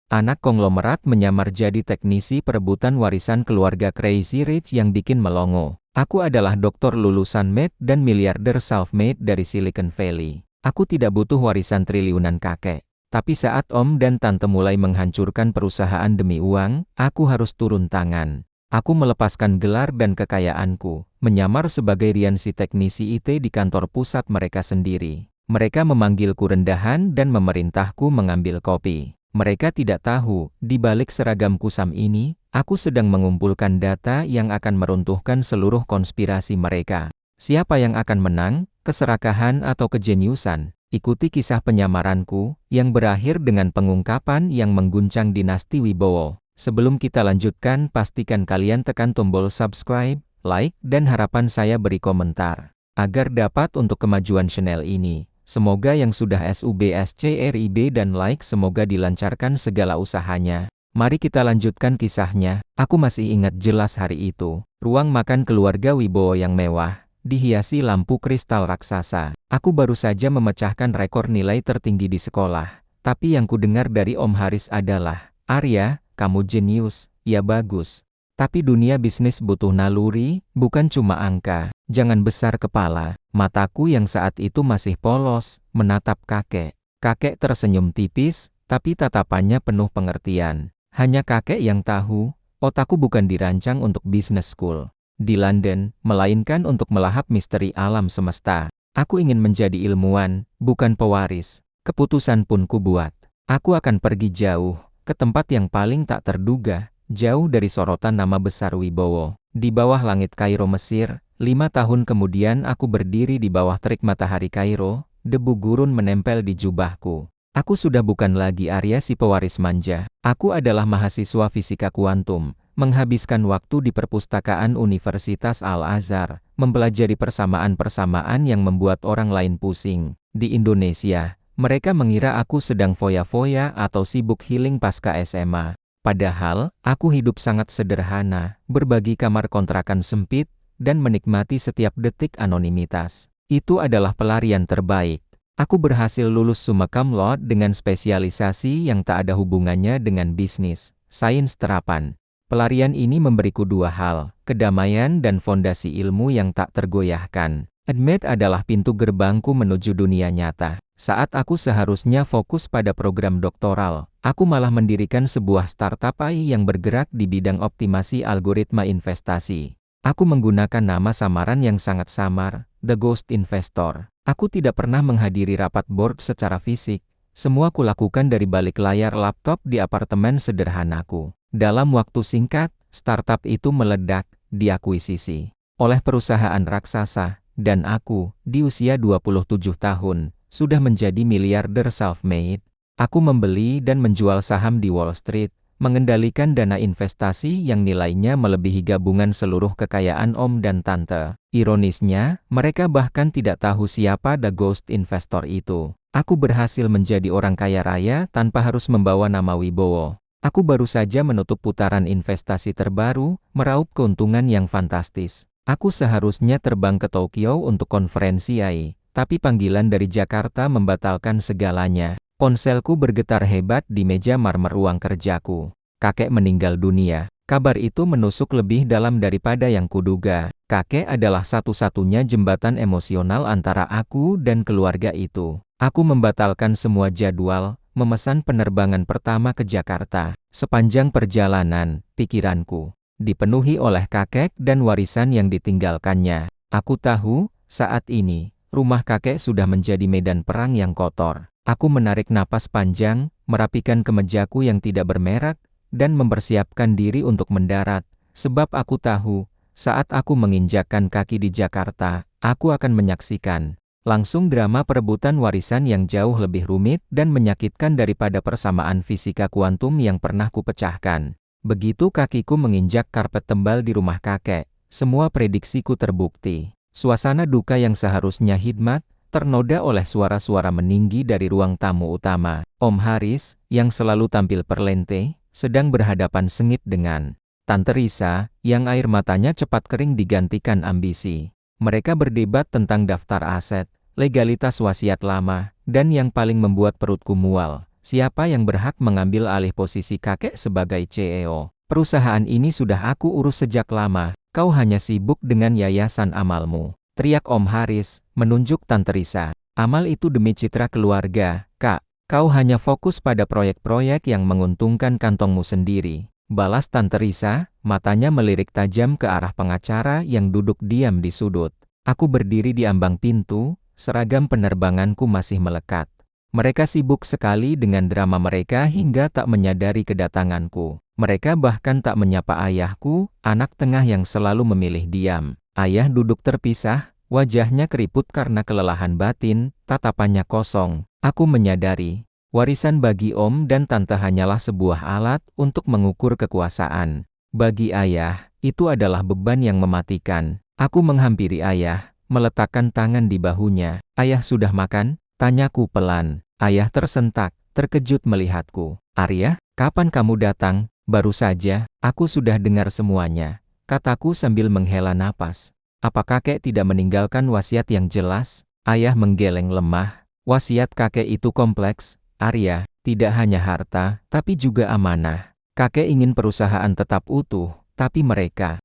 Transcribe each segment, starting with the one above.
Anak konglomerat menyamar jadi teknisi perebutan warisan keluarga Crazy Rich yang bikin melongo. Aku adalah doktor lulusan med dan miliarder self-made dari Silicon Valley. Aku tidak butuh warisan triliunan kakek. Tapi saat om dan tante mulai menghancurkan perusahaan demi uang, aku harus turun tangan. Aku melepaskan gelar dan kekayaanku, menyamar sebagai Rian si teknisi IT di kantor pusat mereka sendiri. Mereka memanggilku rendahan dan memerintahku mengambil kopi. Mereka tidak tahu, di balik seragam kusam ini, aku sedang mengumpulkan data yang akan meruntuhkan seluruh konspirasi mereka. Siapa yang akan menang, keserakahan atau kejeniusan? Ikuti kisah penyamaranku, yang berakhir dengan pengungkapan yang mengguncang dinasti Wibowo. Sebelum kita lanjutkan, pastikan kalian tekan tombol subscribe, like, dan harapan saya beri komentar. Agar dapat untuk kemajuan channel ini. Semoga yang sudah subscribe dan like semoga dilancarkan segala usahanya. Mari kita lanjutkan kisahnya. Aku masih ingat jelas hari itu. Ruang makan keluarga Wibowo yang mewah, dihiasi lampu kristal raksasa. Aku baru saja memecahkan rekor nilai tertinggi di sekolah. Tapi yang kudengar dari Om Haris adalah, "Arya, kamu jenius, ya bagus. Tapi dunia bisnis butuh naluri, bukan cuma angka. Jangan besar kepala." Mataku yang saat itu masih polos, menatap kakek. Kakek tersenyum tipis, tapi tatapannya penuh pengertian. Hanya kakek yang tahu, otakku bukan dirancang untuk business school di London, melainkan untuk melahap misteri alam semesta. Aku ingin menjadi ilmuwan, bukan pewaris. Keputusan pun kubuat. Aku akan pergi jauh, ke tempat yang paling tak terduga, jauh dari sorotan nama besar Wibowo. Di bawah langit Kairo, Mesir, 5 tahun kemudian aku berdiri di bawah terik matahari Kairo, debu gurun menempel di jubahku. Aku sudah bukan lagi Arya si pewaris manja. Aku adalah mahasiswa fisika kuantum, menghabiskan waktu di perpustakaan Universitas Al-Azhar, mempelajari persamaan-persamaan yang membuat orang lain pusing. Di Indonesia, mereka mengira aku sedang foya-foya atau sibuk healing pasca SMA. Padahal, aku hidup sangat sederhana, berbagi kamar kontrakan sempit, dan menikmati setiap detik anonimitas. Itu adalah pelarian terbaik. Aku berhasil lulus summa cum laude dengan spesialisasi yang tak ada hubungannya dengan bisnis, sains terapan. Pelarian ini memberiku dua hal, kedamaian dan fondasi ilmu yang tak tergoyahkan. Admit adalah pintu gerbangku menuju dunia nyata. Saat aku seharusnya fokus pada program doktoral, aku malah mendirikan sebuah startup AI yang bergerak di bidang optimasi algoritma investasi. Aku menggunakan nama samaran yang sangat samar, The Ghost Investor. Aku tidak pernah menghadiri rapat board secara fisik. Semua kulakukan dari balik layar laptop di apartemen sederhanaku. Dalam waktu singkat, startup itu meledak, diakuisisi oleh perusahaan raksasa, dan aku, di usia 27 tahun, sudah menjadi miliarder self-made. Aku membeli dan menjual saham di Wall Street, mengendalikan dana investasi yang nilainya melebihi gabungan seluruh kekayaan om dan tante. Ironisnya, mereka bahkan tidak tahu siapa The Ghost Investor itu. Aku berhasil menjadi orang kaya raya tanpa harus membawa nama Wibowo. Aku baru saja menutup putaran investasi terbaru, meraup keuntungan yang fantastis. Aku seharusnya terbang ke Tokyo untuk konferensi AI, tapi panggilan dari Jakarta membatalkan segalanya. Ponselku bergetar hebat di meja marmer ruang kerjaku. Kakek meninggal dunia. Kabar itu menusuk lebih dalam daripada yang kuduga. Kakek adalah satu-satunya jembatan emosional antara aku dan keluarga itu. Aku membatalkan semua jadwal, memesan penerbangan pertama ke Jakarta. Sepanjang perjalanan, pikiranku dipenuhi oleh kakek dan warisan yang ditinggalkannya. Aku tahu, saat ini, rumah kakek sudah menjadi medan perang yang kotor. Aku menarik napas panjang, merapikan kemejaku yang tidak bermerek, dan mempersiapkan diri untuk mendarat, sebab aku tahu, saat aku menginjakkan kaki di Jakarta, aku akan menyaksikan langsung drama perebutan warisan yang jauh lebih rumit dan menyakitkan daripada persamaan fisika kuantum yang pernah kupecahkan. Begitu kakiku menginjak karpet tebal di rumah kakek, semua prediksiku terbukti. Suasana duka yang seharusnya hikmat, ternoda oleh suara-suara meninggi dari ruang tamu utama. Om Haris, yang selalu tampil perlente, sedang berhadapan sengit dengan Tante Risa, yang air matanya cepat kering digantikan ambisi. Mereka berdebat tentang daftar aset, legalitas wasiat lama, dan yang paling membuat perutku mual, Siapa yang berhak mengambil alih posisi kakek sebagai CEO? Perusahaan ini sudah aku urus sejak lama, kau hanya sibuk dengan yayasan amalmu. Teriak Om Haris, menunjuk Tante Risa. Amal itu demi citra keluarga, Kak. Kau hanya fokus pada proyek-proyek yang menguntungkan kantongmu sendiri. Balas Tante Risa, matanya melirik tajam ke arah pengacara yang duduk diam di sudut. Aku berdiri di ambang pintu, seragam penerbanganku masih melekat. Mereka sibuk sekali dengan drama mereka hingga tak menyadari kedatanganku. Mereka bahkan tak menyapa ayahku, anak tengah yang selalu memilih diam. Ayah duduk terpisah, wajahnya keriput karena kelelahan batin, tatapannya kosong. Aku menyadari, warisan bagi Om dan Tante hanyalah sebuah alat untuk mengukur kekuasaan. Bagi ayah, itu adalah beban yang mematikan. Aku menghampiri ayah, meletakkan tangan di bahunya. Ayah sudah makan? Tanyaku pelan. Ayah tersentak, terkejut melihatku. Arya, kapan kamu datang? Baru saja, aku sudah dengar semuanya, kataku sambil menghela napas. Apa kakek tidak meninggalkan wasiat yang jelas? Ayah menggeleng lemah. Wasiat kakek itu kompleks, Arya, tidak hanya harta, tapi juga amanah. Kakek ingin perusahaan tetap utuh, tapi mereka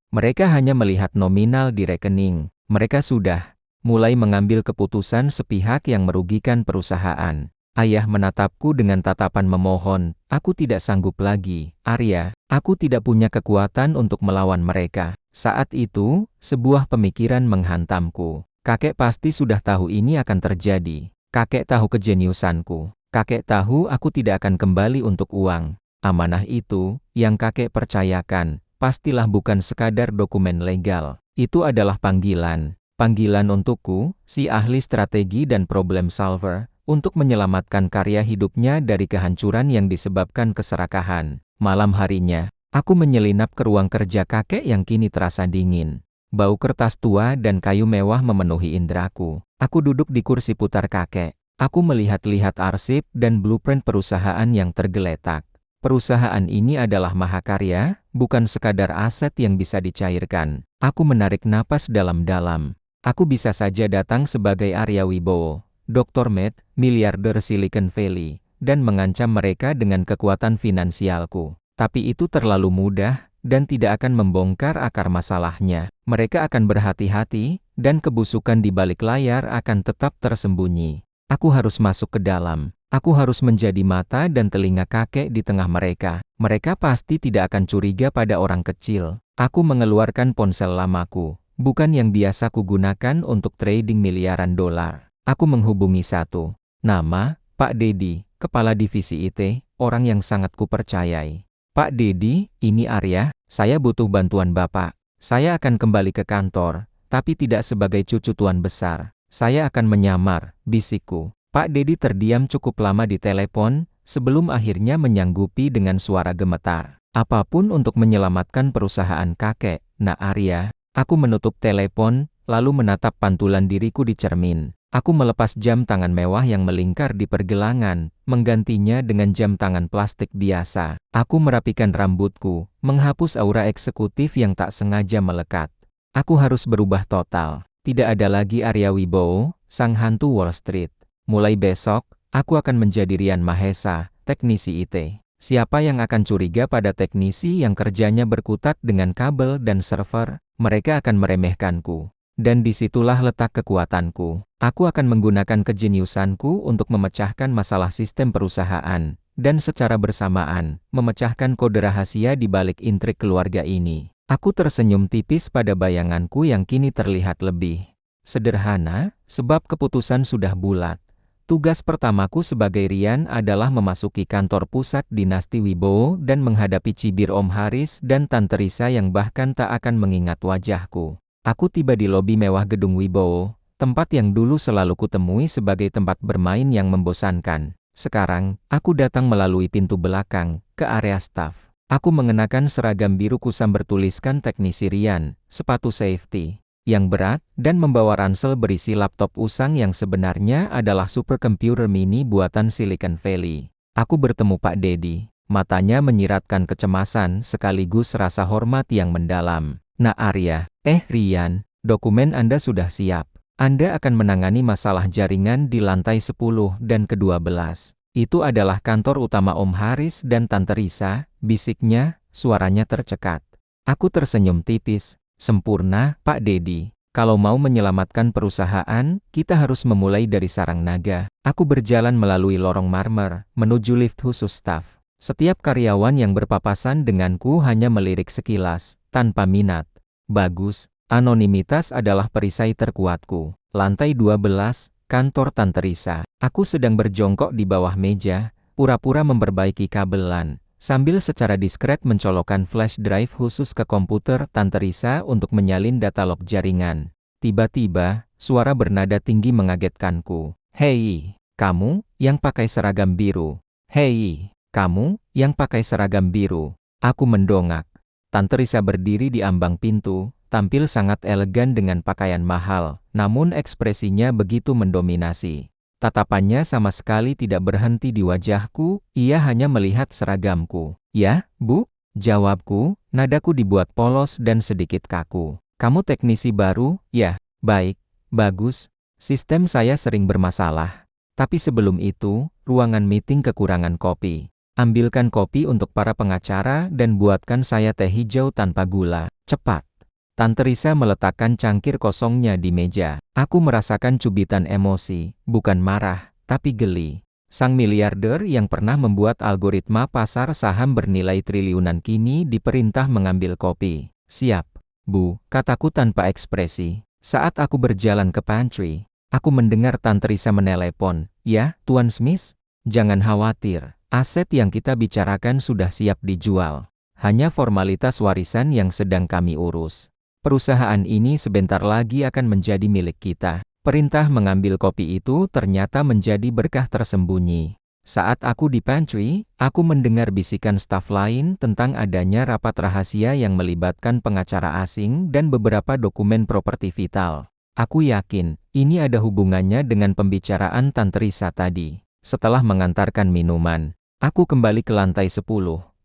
hanya melihat nominal di rekening. Mereka sudah mulai mengambil keputusan sepihak yang merugikan perusahaan. Ayah menatapku dengan tatapan memohon, aku tidak sanggup lagi, Arya, aku tidak punya kekuatan untuk melawan mereka. Saat itu, sebuah pemikiran menghantamku. Kakek pasti sudah tahu ini akan terjadi. Kakek tahu kejeniusanku. Kakek tahu aku tidak akan kembali untuk uang. Amanah itu, yang kakek percayakan, pastilah bukan sekadar dokumen legal. Itu adalah panggilan. Panggilan untukku, si ahli strategi dan problem solver, untuk menyelamatkan karya hidupnya dari kehancuran yang disebabkan keserakahan. Malam harinya, aku menyelinap ke ruang kerja kakek yang kini terasa dingin. Bau kertas tua dan kayu mewah memenuhi indraku. Aku duduk di kursi putar kakek. Aku melihat-lihat arsip dan blueprint perusahaan yang tergeletak. Perusahaan ini adalah mahakarya, bukan sekadar aset yang bisa dicairkan. Aku menarik napas dalam-dalam. Aku bisa saja datang sebagai Arya Wibowo, Dr. Med, miliarder Silicon Valley, dan mengancam mereka dengan kekuatan finansialku. Tapi itu terlalu mudah, dan tidak akan membongkar akar masalahnya. Mereka akan berhati-hati, dan kebusukan di balik layar akan tetap tersembunyi. Aku harus masuk ke dalam. Aku harus menjadi mata dan telinga kakek di tengah mereka. Mereka pasti tidak akan curiga pada orang kecil. Aku mengeluarkan ponsel lamaku, bukan yang biasa kugunakan untuk trading miliaran dolar. Aku menghubungi satu nama, Pak Dedi, Kepala Divisi IT, orang yang sangat kupercayai. Pak Dedi, ini Arya, saya butuh bantuan Bapak. Saya akan kembali ke kantor, tapi tidak sebagai cucu tuan besar. Saya akan menyamar, bisikku. Pak Dedi terdiam cukup lama di telepon, sebelum akhirnya menyanggupi dengan suara gemetar. Apapun untuk menyelamatkan perusahaan kakek, Nak Arya. Aku menutup telepon, lalu menatap pantulan diriku di cermin. Aku melepas jam tangan mewah yang melingkar di pergelangan, menggantinya dengan jam tangan plastik biasa. Aku merapikan rambutku, menghapus aura eksekutif yang tak sengaja melekat. Aku harus berubah total. Tidak ada lagi Arya Wibowo, sang hantu Wall Street. Mulai besok, aku akan menjadi Rian Mahesa, teknisi IT. Siapa yang akan curiga pada teknisi yang kerjanya berkutat dengan kabel dan server? Mereka akan meremehkanku. Dan disitulah letak kekuatanku. Aku akan menggunakan kejeniusanku untuk memecahkan masalah sistem perusahaan, dan secara bersamaan, memecahkan kode rahasia di balik intrik keluarga ini. Aku tersenyum tipis pada bayanganku yang kini terlihat lebih sederhana, sebab keputusan sudah bulat. Tugas pertamaku sebagai Rian adalah memasuki kantor pusat dinasti Wibowo dan menghadapi cibir Om Haris dan Tante Risa yang bahkan tak akan mengingat wajahku. Aku tiba di lobi mewah gedung Wibowo, tempat yang dulu selalu kutemui sebagai tempat bermain yang membosankan. Sekarang, aku datang melalui pintu belakang, ke area staf. Aku mengenakan seragam biru kusam bertuliskan teknisi Rian, sepatu safety yang berat, dan membawa ransel berisi laptop usang yang sebenarnya adalah superkomputer mini buatan Silicon Valley. Aku bertemu Pak Dedi. Matanya menyiratkan kecemasan sekaligus rasa hormat yang mendalam. Nak Arya, Rian, dokumen Anda sudah siap. Anda akan menangani masalah jaringan di lantai 10 dan ke-12. Itu adalah kantor utama Om Haris dan Tante Risa, bisiknya, suaranya tercekat. Aku tersenyum tipis. Sempurna, Pak Dedi. Kalau mau menyelamatkan perusahaan, kita harus memulai dari sarang naga. Aku berjalan melalui lorong marmer, menuju lift khusus staf. Setiap karyawan yang berpapasan denganku hanya melirik sekilas, tanpa minat. Bagus, anonimitas adalah perisai terkuatku. Lantai 12, kantor Tante Risa. Aku sedang berjongkok di bawah meja, pura-pura memperbaiki kabel LAN, sambil secara diskret mencolokkan flash drive khusus ke komputer Tante Risa untuk menyalin data log jaringan. Tiba-tiba, suara bernada tinggi mengagetkanku. Hei, kamu, yang pakai seragam biru. Hei, kamu, yang pakai seragam biru. Aku mendongak. Tante Risa berdiri di ambang pintu, tampil sangat elegan dengan pakaian mahal, namun ekspresinya begitu mendominasi. Tatapannya sama sekali tidak berhenti di wajahku, ia hanya melihat seragamku. Ya, Bu? Jawabku, nadaku dibuat polos dan sedikit kaku. Kamu teknisi baru? Ya, baik, bagus. Sistem saya sering bermasalah. Tapi sebelum itu, ruangan meeting kekurangan kopi. Ambilkan kopi untuk para pengacara dan buatkan saya teh hijau tanpa gula. Cepat. Tante Risa meletakkan cangkir kosongnya di meja. Aku merasakan cubitan emosi, bukan marah, tapi geli. Sang miliarder yang pernah membuat algoritma pasar saham bernilai triliunan kini diperintah mengambil kopi. Siap, Bu, kataku tanpa ekspresi. Saat aku berjalan ke pantry, aku mendengar Tante Risa menelepon. Ya, Tuan Smith? Jangan khawatir, aset yang kita bicarakan sudah siap dijual. Hanya formalitas warisan yang sedang kami urus. Perusahaan ini sebentar lagi akan menjadi milik kita. Perintah mengambil kopi itu ternyata menjadi berkah tersembunyi. Saat aku di pantry, aku mendengar bisikan staf lain tentang adanya rapat rahasia yang melibatkan pengacara asing dan beberapa dokumen properti vital. Aku yakin, ini ada hubungannya dengan pembicaraan Tante Risa tadi. Setelah mengantarkan minuman, aku kembali ke lantai 10,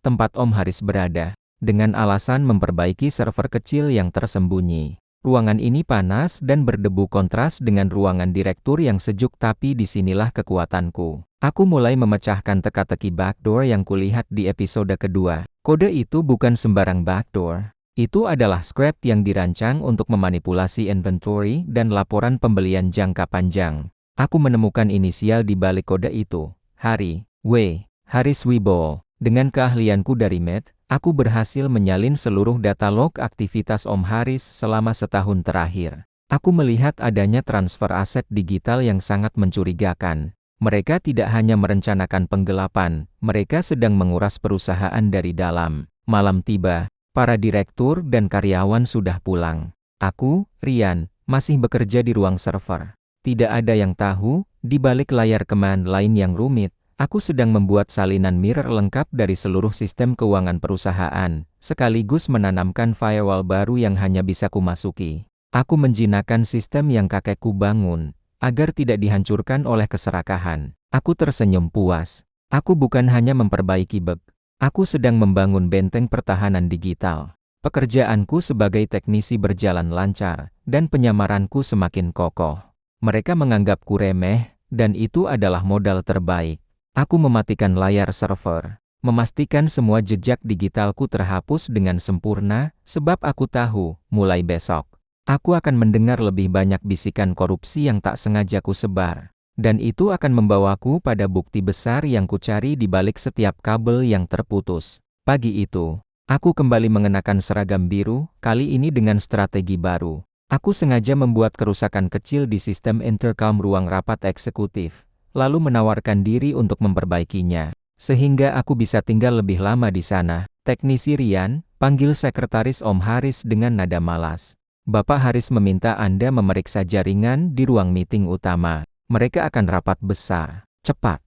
tempat Om Haris berada. Dengan alasan memperbaiki server kecil yang tersembunyi. Ruangan ini panas dan berdebu kontras dengan ruangan direktur yang sejuk, tapi disinilah kekuatanku. Aku mulai memecahkan teka-teki backdoor yang kulihat di episode kedua. Kode itu bukan sembarang backdoor. Itu adalah script yang dirancang untuk memanipulasi inventory dan laporan pembelian jangka panjang. Aku menemukan inisial di balik kode itu. Hari W. Haris Wibowo. Dengan keahlianku dari Med, aku berhasil menyalin seluruh data log aktivitas Om Haris selama setahun terakhir. Aku melihat adanya transfer aset digital yang sangat mencurigakan. Mereka tidak hanya merencanakan penggelapan, mereka sedang menguras perusahaan dari dalam. Malam tiba, para direktur dan karyawan sudah pulang. Aku, Rian, masih bekerja di ruang server. Tidak ada yang tahu, di balik layar command line yang rumit, aku sedang membuat salinan mirror lengkap dari seluruh sistem keuangan perusahaan, sekaligus menanamkan firewall baru yang hanya bisa kumasuki. Aku menjinakkan sistem yang kakekku bangun, agar tidak dihancurkan oleh keserakahan. Aku tersenyum puas. Aku bukan hanya memperbaiki bug. Aku sedang membangun benteng pertahanan digital. Pekerjaanku sebagai teknisi berjalan lancar, dan penyamaranku semakin kokoh. Mereka menganggapku remeh, dan itu adalah modal terbaik. Aku mematikan layar server, memastikan semua jejak digitalku terhapus dengan sempurna, sebab aku tahu, mulai besok, aku akan mendengar lebih banyak bisikan korupsi yang tak sengaja ku sebar. Dan itu akan membawaku pada bukti besar yang kucari di balik setiap kabel yang terputus. Pagi itu, aku kembali mengenakan seragam biru, kali ini dengan strategi baru. Aku sengaja membuat kerusakan kecil di sistem intercom ruang rapat eksekutif, lalu menawarkan diri untuk memperbaikinya, sehingga aku bisa tinggal lebih lama di sana. Teknisi Rian, panggil sekretaris Om Haris dengan nada malas. Bapak Haris meminta Anda memeriksa jaringan di ruang meeting utama. Mereka akan rapat besar. Cepat.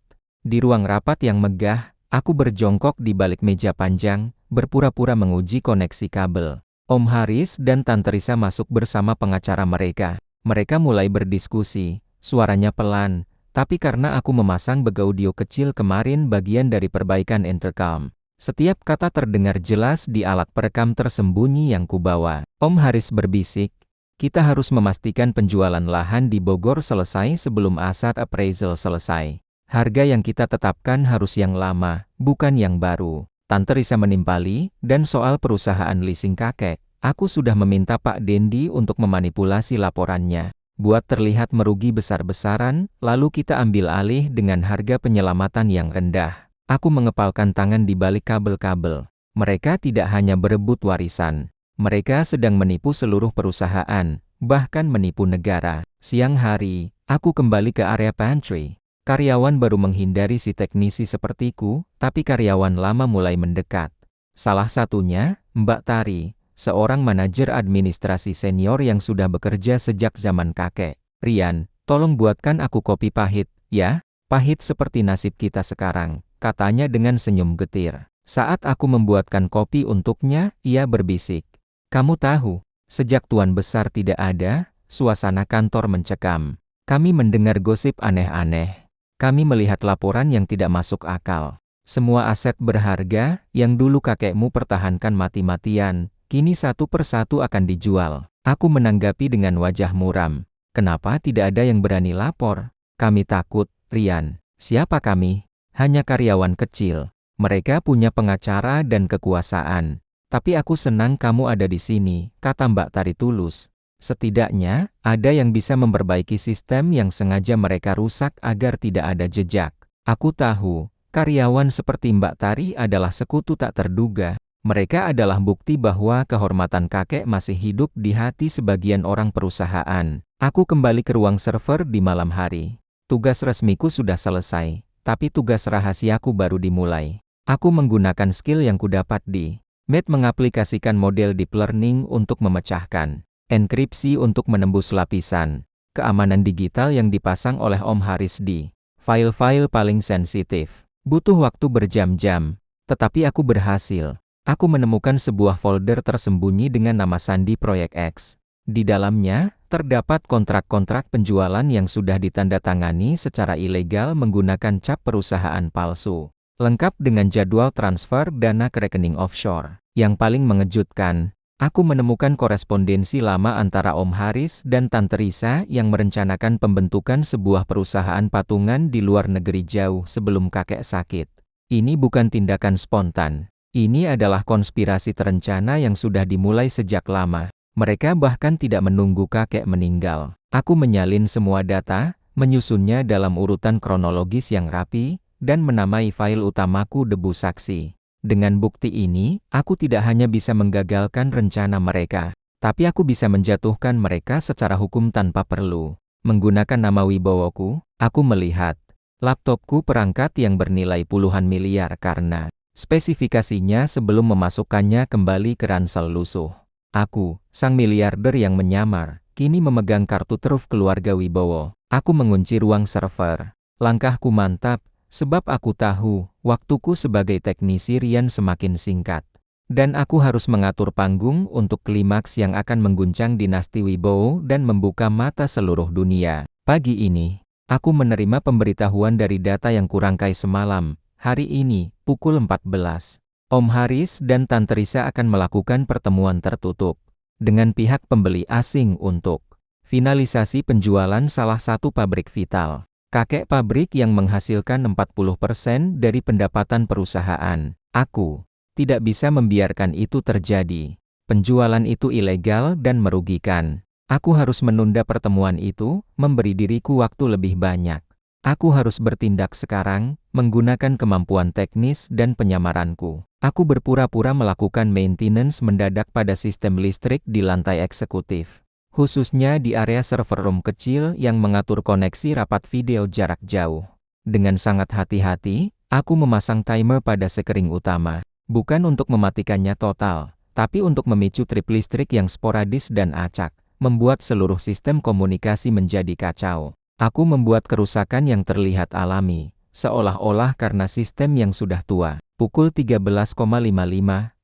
Di ruang rapat yang megah, aku berjongkok di balik meja panjang, berpura-pura menguji koneksi kabel. Om Haris dan Tante Risa masuk bersama pengacara mereka. Mereka mulai berdiskusi, suaranya pelan, tapi karena aku memasang beg audio kecil kemarin bagian dari perbaikan intercom, setiap kata terdengar jelas di alat perekam tersembunyi yang kubawa. Om Haris berbisik, kita harus memastikan penjualan lahan di Bogor selesai sebelum asset appraisal selesai. Harga yang kita tetapkan harus yang lama, bukan yang baru. Tante Risa menimpali, dan soal perusahaan leasing kakek, aku sudah meminta Pak Dendi untuk memanipulasi laporannya. Buat terlihat merugi besar-besaran, lalu kita ambil alih dengan harga penyelamatan yang rendah. Aku mengepalkan tangan di balik kabel-kabel. Mereka tidak hanya berebut warisan. Mereka sedang menipu seluruh perusahaan, bahkan menipu negara. Siang hari, aku kembali ke area pantry. Karyawan baru menghindari si teknisi sepertiku, tapi karyawan lama mulai mendekat. Salah satunya, Mbak Tari, seorang manajer administrasi senior yang sudah bekerja sejak zaman kakek. Rian, tolong buatkan aku kopi pahit, ya? Pahit seperti nasib kita sekarang, katanya dengan senyum getir. Saat aku membuatkan kopi untuknya, ia berbisik. Kamu tahu, sejak Tuan Besar tidak ada, suasana kantor mencekam. Kami mendengar gosip aneh-aneh. Kami melihat laporan yang tidak masuk akal. Semua aset berharga, yang dulu kakekmu pertahankan mati-matian, kini satu persatu akan dijual. Aku menanggapi dengan wajah muram. Kenapa tidak ada yang berani lapor? Kami takut, Rian. Siapa kami? Hanya karyawan kecil. Mereka punya pengacara dan kekuasaan. Tapi aku senang kamu ada di sini, kata Mbak Tari tulus. Setidaknya, ada yang bisa memperbaiki sistem yang sengaja mereka rusak agar tidak ada jejak. Aku tahu, karyawan seperti Mbak Tari adalah sekutu tak terduga. Mereka adalah bukti bahwa kehormatan kakek masih hidup di hati sebagian orang perusahaan. Aku kembali ke ruang server di malam hari. Tugas resmiku sudah selesai, tapi tugas rahasiaku baru dimulai. Aku menggunakan skill yang kudapat di Med mengaplikasikan model deep learning untuk memecahkan enkripsi untuk menembus lapisan keamanan digital yang dipasang oleh Om Haris di file-file paling sensitif. Butuh waktu berjam-jam, tetapi aku berhasil. Aku menemukan sebuah folder tersembunyi dengan nama sandi Proyek X. Di dalamnya, terdapat kontrak-kontrak penjualan yang sudah ditandatangani secara ilegal menggunakan cap perusahaan palsu, lengkap dengan jadwal transfer dana ke rekening offshore. Yang paling mengejutkan, aku menemukan korespondensi lama antara Om Haris dan Tante Risa yang merencanakan pembentukan sebuah perusahaan patungan di luar negeri jauh sebelum kakek sakit. Ini bukan tindakan spontan. Ini adalah konspirasi terencana yang sudah dimulai sejak lama. Mereka bahkan tidak menunggu kakek meninggal. Aku menyalin semua data, menyusunnya dalam urutan kronologis yang rapi, dan menamai file utamaku debu saksi. Dengan bukti ini, aku tidak hanya bisa menggagalkan rencana mereka, tapi aku bisa menjatuhkan mereka secara hukum tanpa perlu menggunakan nama wibawaku. Aku melihat laptopku perangkat yang bernilai puluhan miliar karena spesifikasinya sebelum memasukkannya kembali ke ransel lusuh. Aku, sang miliarder yang menyamar, kini memegang kartu truf keluarga Wibowo. Aku mengunci ruang server. Langkahku mantap, sebab aku tahu, waktuku sebagai teknisi Rian semakin singkat. Dan aku harus mengatur panggung untuk klimaks yang akan mengguncang dinasti Wibowo dan membuka mata seluruh dunia. Pagi ini, aku menerima pemberitahuan dari data yang kurangkai semalam. Hari ini, pukul 14. Om Haris dan Tante Risa akan melakukan pertemuan tertutup dengan pihak pembeli asing untuk finalisasi penjualan salah satu pabrik vital. Kakek pabrik yang menghasilkan 40% dari pendapatan perusahaan. Aku tidak bisa membiarkan itu terjadi. Penjualan itu ilegal dan merugikan. Aku harus menunda pertemuan itu, memberi diriku waktu lebih banyak. Aku harus bertindak sekarang, menggunakan kemampuan teknis dan penyamaranku. Aku berpura-pura melakukan maintenance mendadak pada sistem listrik di lantai eksekutif. Khususnya di area server room kecil yang mengatur koneksi rapat video jarak jauh. Dengan sangat hati-hati, aku memasang timer pada sekring utama. Bukan untuk mematikannya total, tapi untuk memicu trip listrik yang sporadis dan acak, membuat seluruh sistem komunikasi menjadi kacau. Aku membuat kerusakan yang terlihat alami, seolah-olah karena sistem yang sudah tua. Pukul 13.55,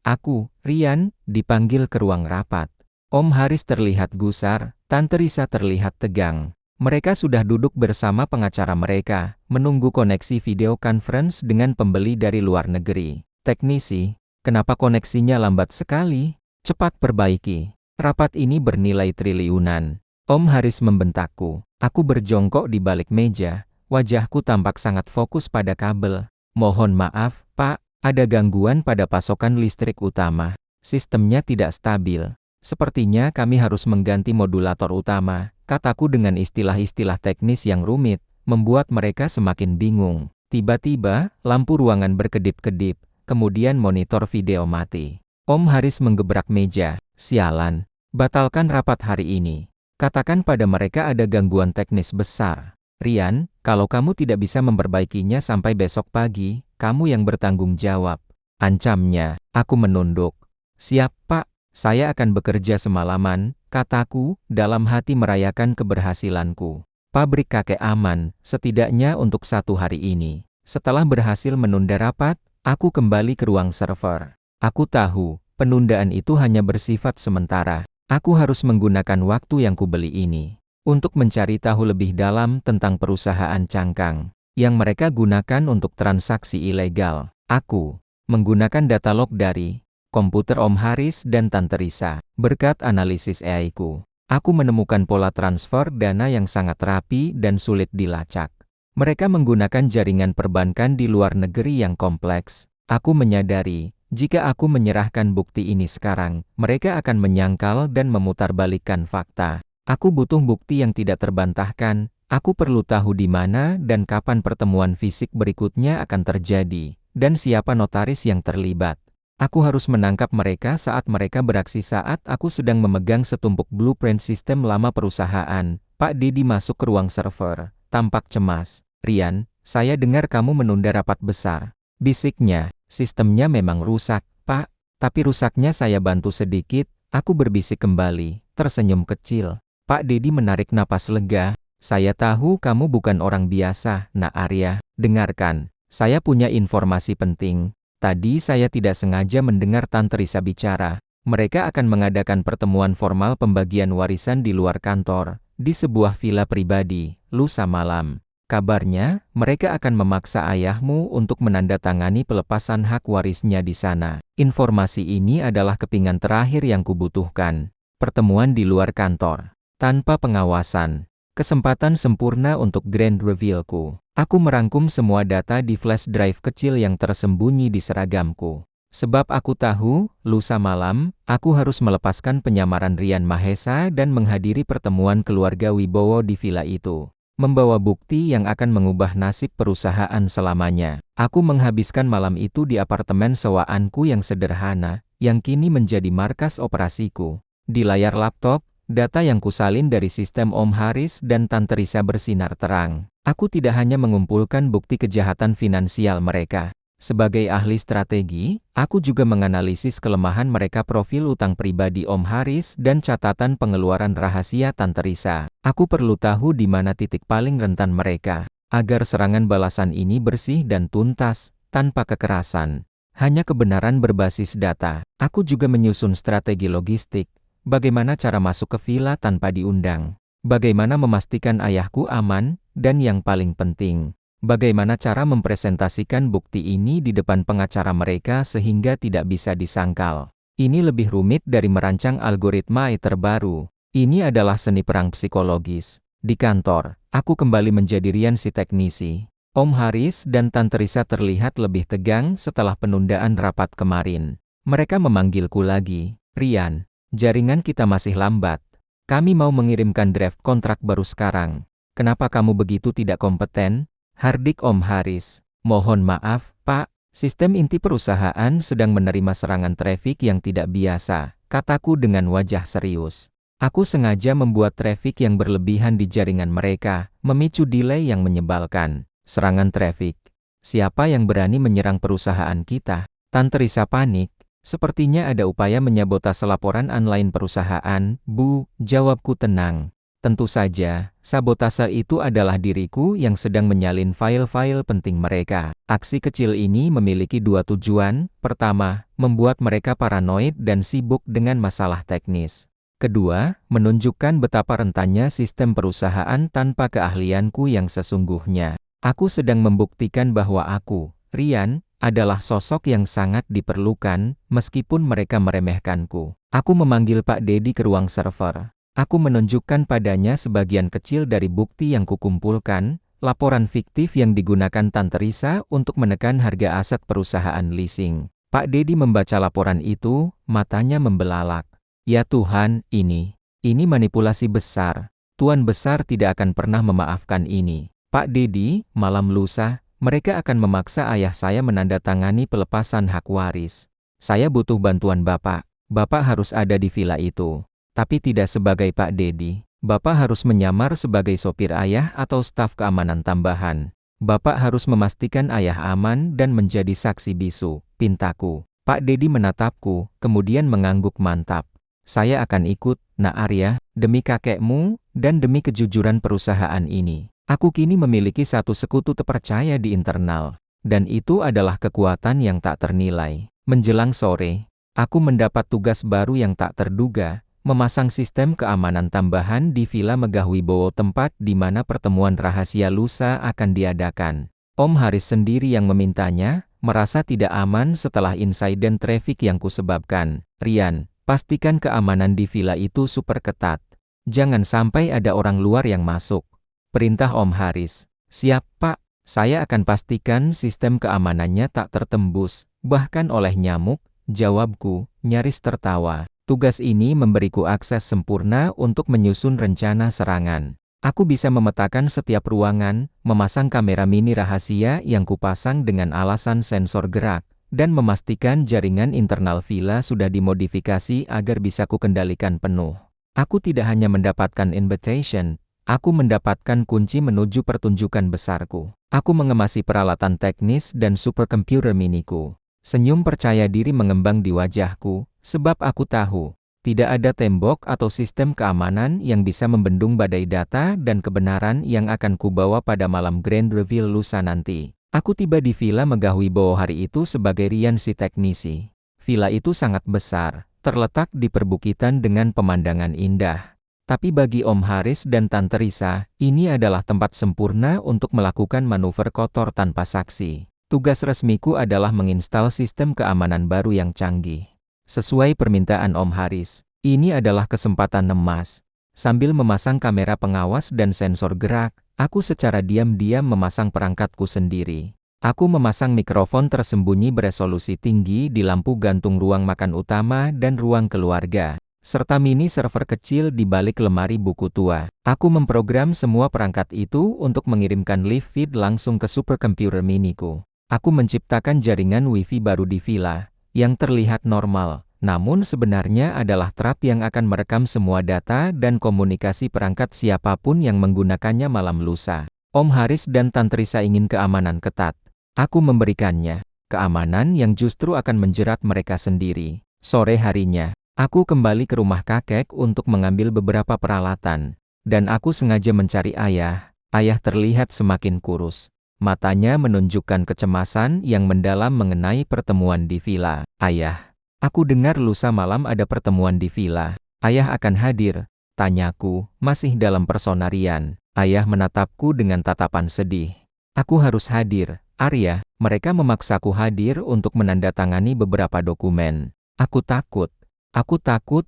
aku, Rian, dipanggil ke ruang rapat. Om Haris terlihat gusar, Tante Risa terlihat tegang. Mereka sudah duduk bersama pengacara mereka, menunggu koneksi video conference dengan pembeli dari luar negeri. Teknisi, kenapa koneksinya lambat sekali? Cepat perbaiki. Rapat ini bernilai triliunan. Om Haris membentakku. Aku berjongkok di balik meja, Wajahku tampak sangat fokus pada kabel. Mohon maaf, Pak, ada gangguan pada pasokan listrik utama. Sistemnya tidak stabil. Sepertinya kami harus mengganti modulator utama, kataku dengan istilah-istilah teknis yang rumit, membuat mereka semakin bingung. Tiba-tiba, lampu ruangan berkedip-kedip, kemudian monitor video mati. Om Haris menggebrak meja. Sialan, batalkan rapat hari ini. Katakan pada mereka ada gangguan teknis besar. Rian, kalau kamu tidak bisa memperbaikinya sampai besok pagi, kamu yang bertanggung jawab. Ancamnya. Aku menunduk. Siap, Pak. Saya akan bekerja semalaman, kataku, dalam hati merayakan keberhasilanku. Pabrik kakek aman, setidaknya untuk 1 hari ini. Setelah berhasil menunda rapat, aku kembali ke ruang server. Aku tahu, penundaan itu hanya bersifat sementara. Aku harus menggunakan waktu yang kubeli ini untuk mencari tahu lebih dalam tentang perusahaan cangkang yang mereka gunakan untuk transaksi ilegal. Aku menggunakan data log dari komputer Om Haris dan Tante Risa. Berkat analisis AI-ku, aku menemukan pola transfer dana yang sangat rapi dan sulit dilacak. Mereka menggunakan jaringan perbankan di luar negeri yang kompleks. Aku menyadari, jika aku menyerahkan bukti ini sekarang, mereka akan menyangkal dan memutarbalikkan fakta. Aku butuh bukti yang tidak terbantahkan. Aku perlu tahu di mana dan kapan pertemuan fisik berikutnya akan terjadi, dan siapa notaris yang terlibat. Aku harus menangkap mereka saat mereka beraksi saat aku sedang memegang setumpuk blueprint sistem lama perusahaan. Pak Dedi masuk ke ruang server, tampak cemas. Rian, saya dengar kamu menunda rapat besar. Bisiknya, sistemnya memang rusak, Pak. Tapi rusaknya saya bantu sedikit. Aku berbisik kembali, tersenyum kecil. Pak Dedi menarik napas lega. Saya tahu kamu bukan orang biasa, Nak Arya. Dengarkan, saya punya informasi penting. Tadi saya tidak sengaja mendengar Tante Risa bicara. Mereka akan mengadakan pertemuan formal pembagian warisan di luar kantor, di sebuah villa pribadi, lusa malam. Kabarnya, mereka akan memaksa ayahmu untuk menandatangani pelepasan hak warisnya di sana. Informasi ini adalah kepingan terakhir yang kubutuhkan. Pertemuan di luar kantor, tanpa pengawasan. Kesempatan sempurna untuk grand reveal-ku. Aku merangkum semua data di flash drive kecil yang tersembunyi di seragamku. Sebab aku tahu, lusa malam, aku harus melepaskan penyamaran Rian Mahesa dan menghadiri pertemuan keluarga Wibowo di villa itu. Membawa bukti yang akan mengubah nasib perusahaan selamanya. Aku menghabiskan malam itu di apartemen sewaanku yang sederhana, yang kini menjadi markas operasiku. Di layar laptop, data yang kusalin dari sistem Om Haris dan Tante Risa bersinar terang. Aku tidak hanya mengumpulkan bukti kejahatan finansial mereka. Sebagai ahli strategi, aku juga menganalisis kelemahan mereka profil utang pribadi Om Haris dan catatan pengeluaran rahasia Tante Risa. Aku perlu tahu di mana titik paling rentan mereka, agar serangan balasan ini bersih dan tuntas, tanpa kekerasan. Hanya kebenaran berbasis data. Aku juga menyusun strategi logistik. Bagaimana cara masuk ke villa tanpa diundang? Bagaimana memastikan ayahku aman? Dan yang paling penting, bagaimana cara mempresentasikan bukti ini di depan pengacara mereka sehingga tidak bisa disangkal? Ini lebih rumit dari merancang algoritma AI terbaru. Ini adalah seni perang psikologis. Di kantor, aku kembali menjadi Rian si teknisi. Om Haris dan Tante Risa terlihat lebih tegang setelah penundaan rapat kemarin. Mereka memanggilku lagi. Rian, jaringan kita masih lambat. Kami mau mengirimkan draft kontrak baru sekarang. Kenapa kamu begitu tidak kompeten? Hardik Om Haris. Mohon maaf, Pak. Sistem inti perusahaan sedang menerima serangan trafik yang tidak biasa, kataku dengan wajah serius. Aku sengaja membuat trafik yang berlebihan di jaringan mereka, memicu delay yang menyebalkan. Serangan trafik. Siapa yang berani menyerang perusahaan kita? Tante Risa panik. Sepertinya ada upaya menyabotase laporan online perusahaan, Bu, jawabku tenang. Tentu saja, sabotase itu adalah diriku yang sedang menyalin file-file penting mereka. Aksi kecil ini memiliki dua tujuan. Pertama, membuat mereka paranoid dan sibuk dengan masalah teknis. Kedua, menunjukkan betapa rentannya sistem perusahaan tanpa keahlianku yang sesungguhnya. Aku sedang membuktikan bahwa aku, Rian, adalah sosok yang sangat diperlukan, meskipun mereka meremehkanku. Aku memanggil Pak Dedi ke ruang server. Aku menunjukkan padanya sebagian kecil dari bukti yang kukumpulkan, Laporan fiktif yang digunakan Tante Risa untuk menekan harga aset perusahaan leasing. Pak Dedi membaca laporan itu, matanya membelalak. Ya Tuhan, ini manipulasi besar. Tuan Besar tidak akan pernah memaafkan ini. Pak Dedi, malam lusa, mereka akan memaksa ayah saya menandatangani pelepasan hak waris. Saya butuh bantuan Bapak. Bapak harus ada di villa itu. Tapi tidak sebagai Pak Dedi. Bapak harus menyamar sebagai sopir ayah atau staf keamanan tambahan. Bapak harus memastikan ayah aman dan menjadi saksi bisu, pintaku. Pak Dedi menatapku, kemudian mengangguk mantap. Saya akan ikut, Nak Arya, demi kakekmu, dan demi kejujuran perusahaan ini. Aku kini memiliki satu sekutu terpercaya di internal. Dan itu adalah kekuatan yang tak ternilai. Menjelang sore, aku mendapat tugas baru yang tak terduga. Memasang sistem keamanan tambahan di Villa Megah Wibowo, tempat di mana pertemuan rahasia lusa akan diadakan. Om Haris sendiri yang memintanya, merasa tidak aman setelah insiden trafik yang kusebabkan. Rian, pastikan keamanan di villa itu super ketat. Jangan sampai ada orang luar yang masuk. Perintah Om Haris. Siap, Pak. Saya akan pastikan sistem keamanannya tak tertembus, bahkan oleh nyamuk, jawabku, nyaris tertawa. Tugas ini memberiku akses sempurna untuk menyusun rencana serangan. Aku bisa memetakan setiap ruangan, memasang kamera mini rahasia yang kupasang dengan alasan sensor gerak, dan memastikan jaringan internal villa sudah dimodifikasi agar bisa kukendalikan penuh. Aku tidak hanya mendapatkan invitation, aku mendapatkan kunci menuju pertunjukan besarku. Aku mengemasi peralatan teknis dan superkomputer miniku. Senyum percaya diri mengembang di wajahku, sebab aku tahu, tidak ada tembok atau sistem keamanan yang bisa membendung badai data dan kebenaran yang akan kubawa pada malam grand reveal lusa nanti. Aku tiba di Villa Megah Wibowo hari itu sebagai Rian si teknisi. Villa itu sangat besar, terletak di perbukitan dengan pemandangan indah. Tapi bagi Om Haris dan Tante Risa, ini adalah tempat sempurna untuk melakukan manuver kotor tanpa saksi. Tugas resmiku adalah menginstal sistem keamanan baru yang canggih. Sesuai permintaan Om Haris, ini adalah kesempatan emas. Sambil memasang kamera pengawas dan sensor gerak, aku secara diam-diam memasang perangkatku sendiri. Aku memasang mikrofon tersembunyi beresolusi tinggi di lampu gantung ruang makan utama dan ruang keluarga, serta mini server kecil di balik lemari buku tua. Aku memprogram semua perangkat itu untuk mengirimkan live feed langsung ke superkomputer miniku. Aku menciptakan jaringan wifi baru di villa, yang terlihat normal, namun sebenarnya adalah trap yang akan merekam semua data dan komunikasi perangkat siapapun yang menggunakannya malam lusa. Om Haris dan Tante Risa ingin keamanan ketat. Aku memberikannya keamanan yang justru akan menjerat mereka sendiri. Sore harinya, aku kembali ke rumah kakek untuk mengambil beberapa peralatan. Dan aku sengaja mencari ayah. Ayah terlihat semakin kurus. Matanya menunjukkan kecemasan yang mendalam mengenai pertemuan di villa. Ayah, aku dengar lusa malam ada pertemuan di villa. Ayah akan hadir? Tanyaku, masih dalam persona Rian. Ayah menatapku dengan tatapan sedih. Aku harus hadir, Arya. Mereka memaksaku hadir untuk menandatangani beberapa dokumen. Aku takut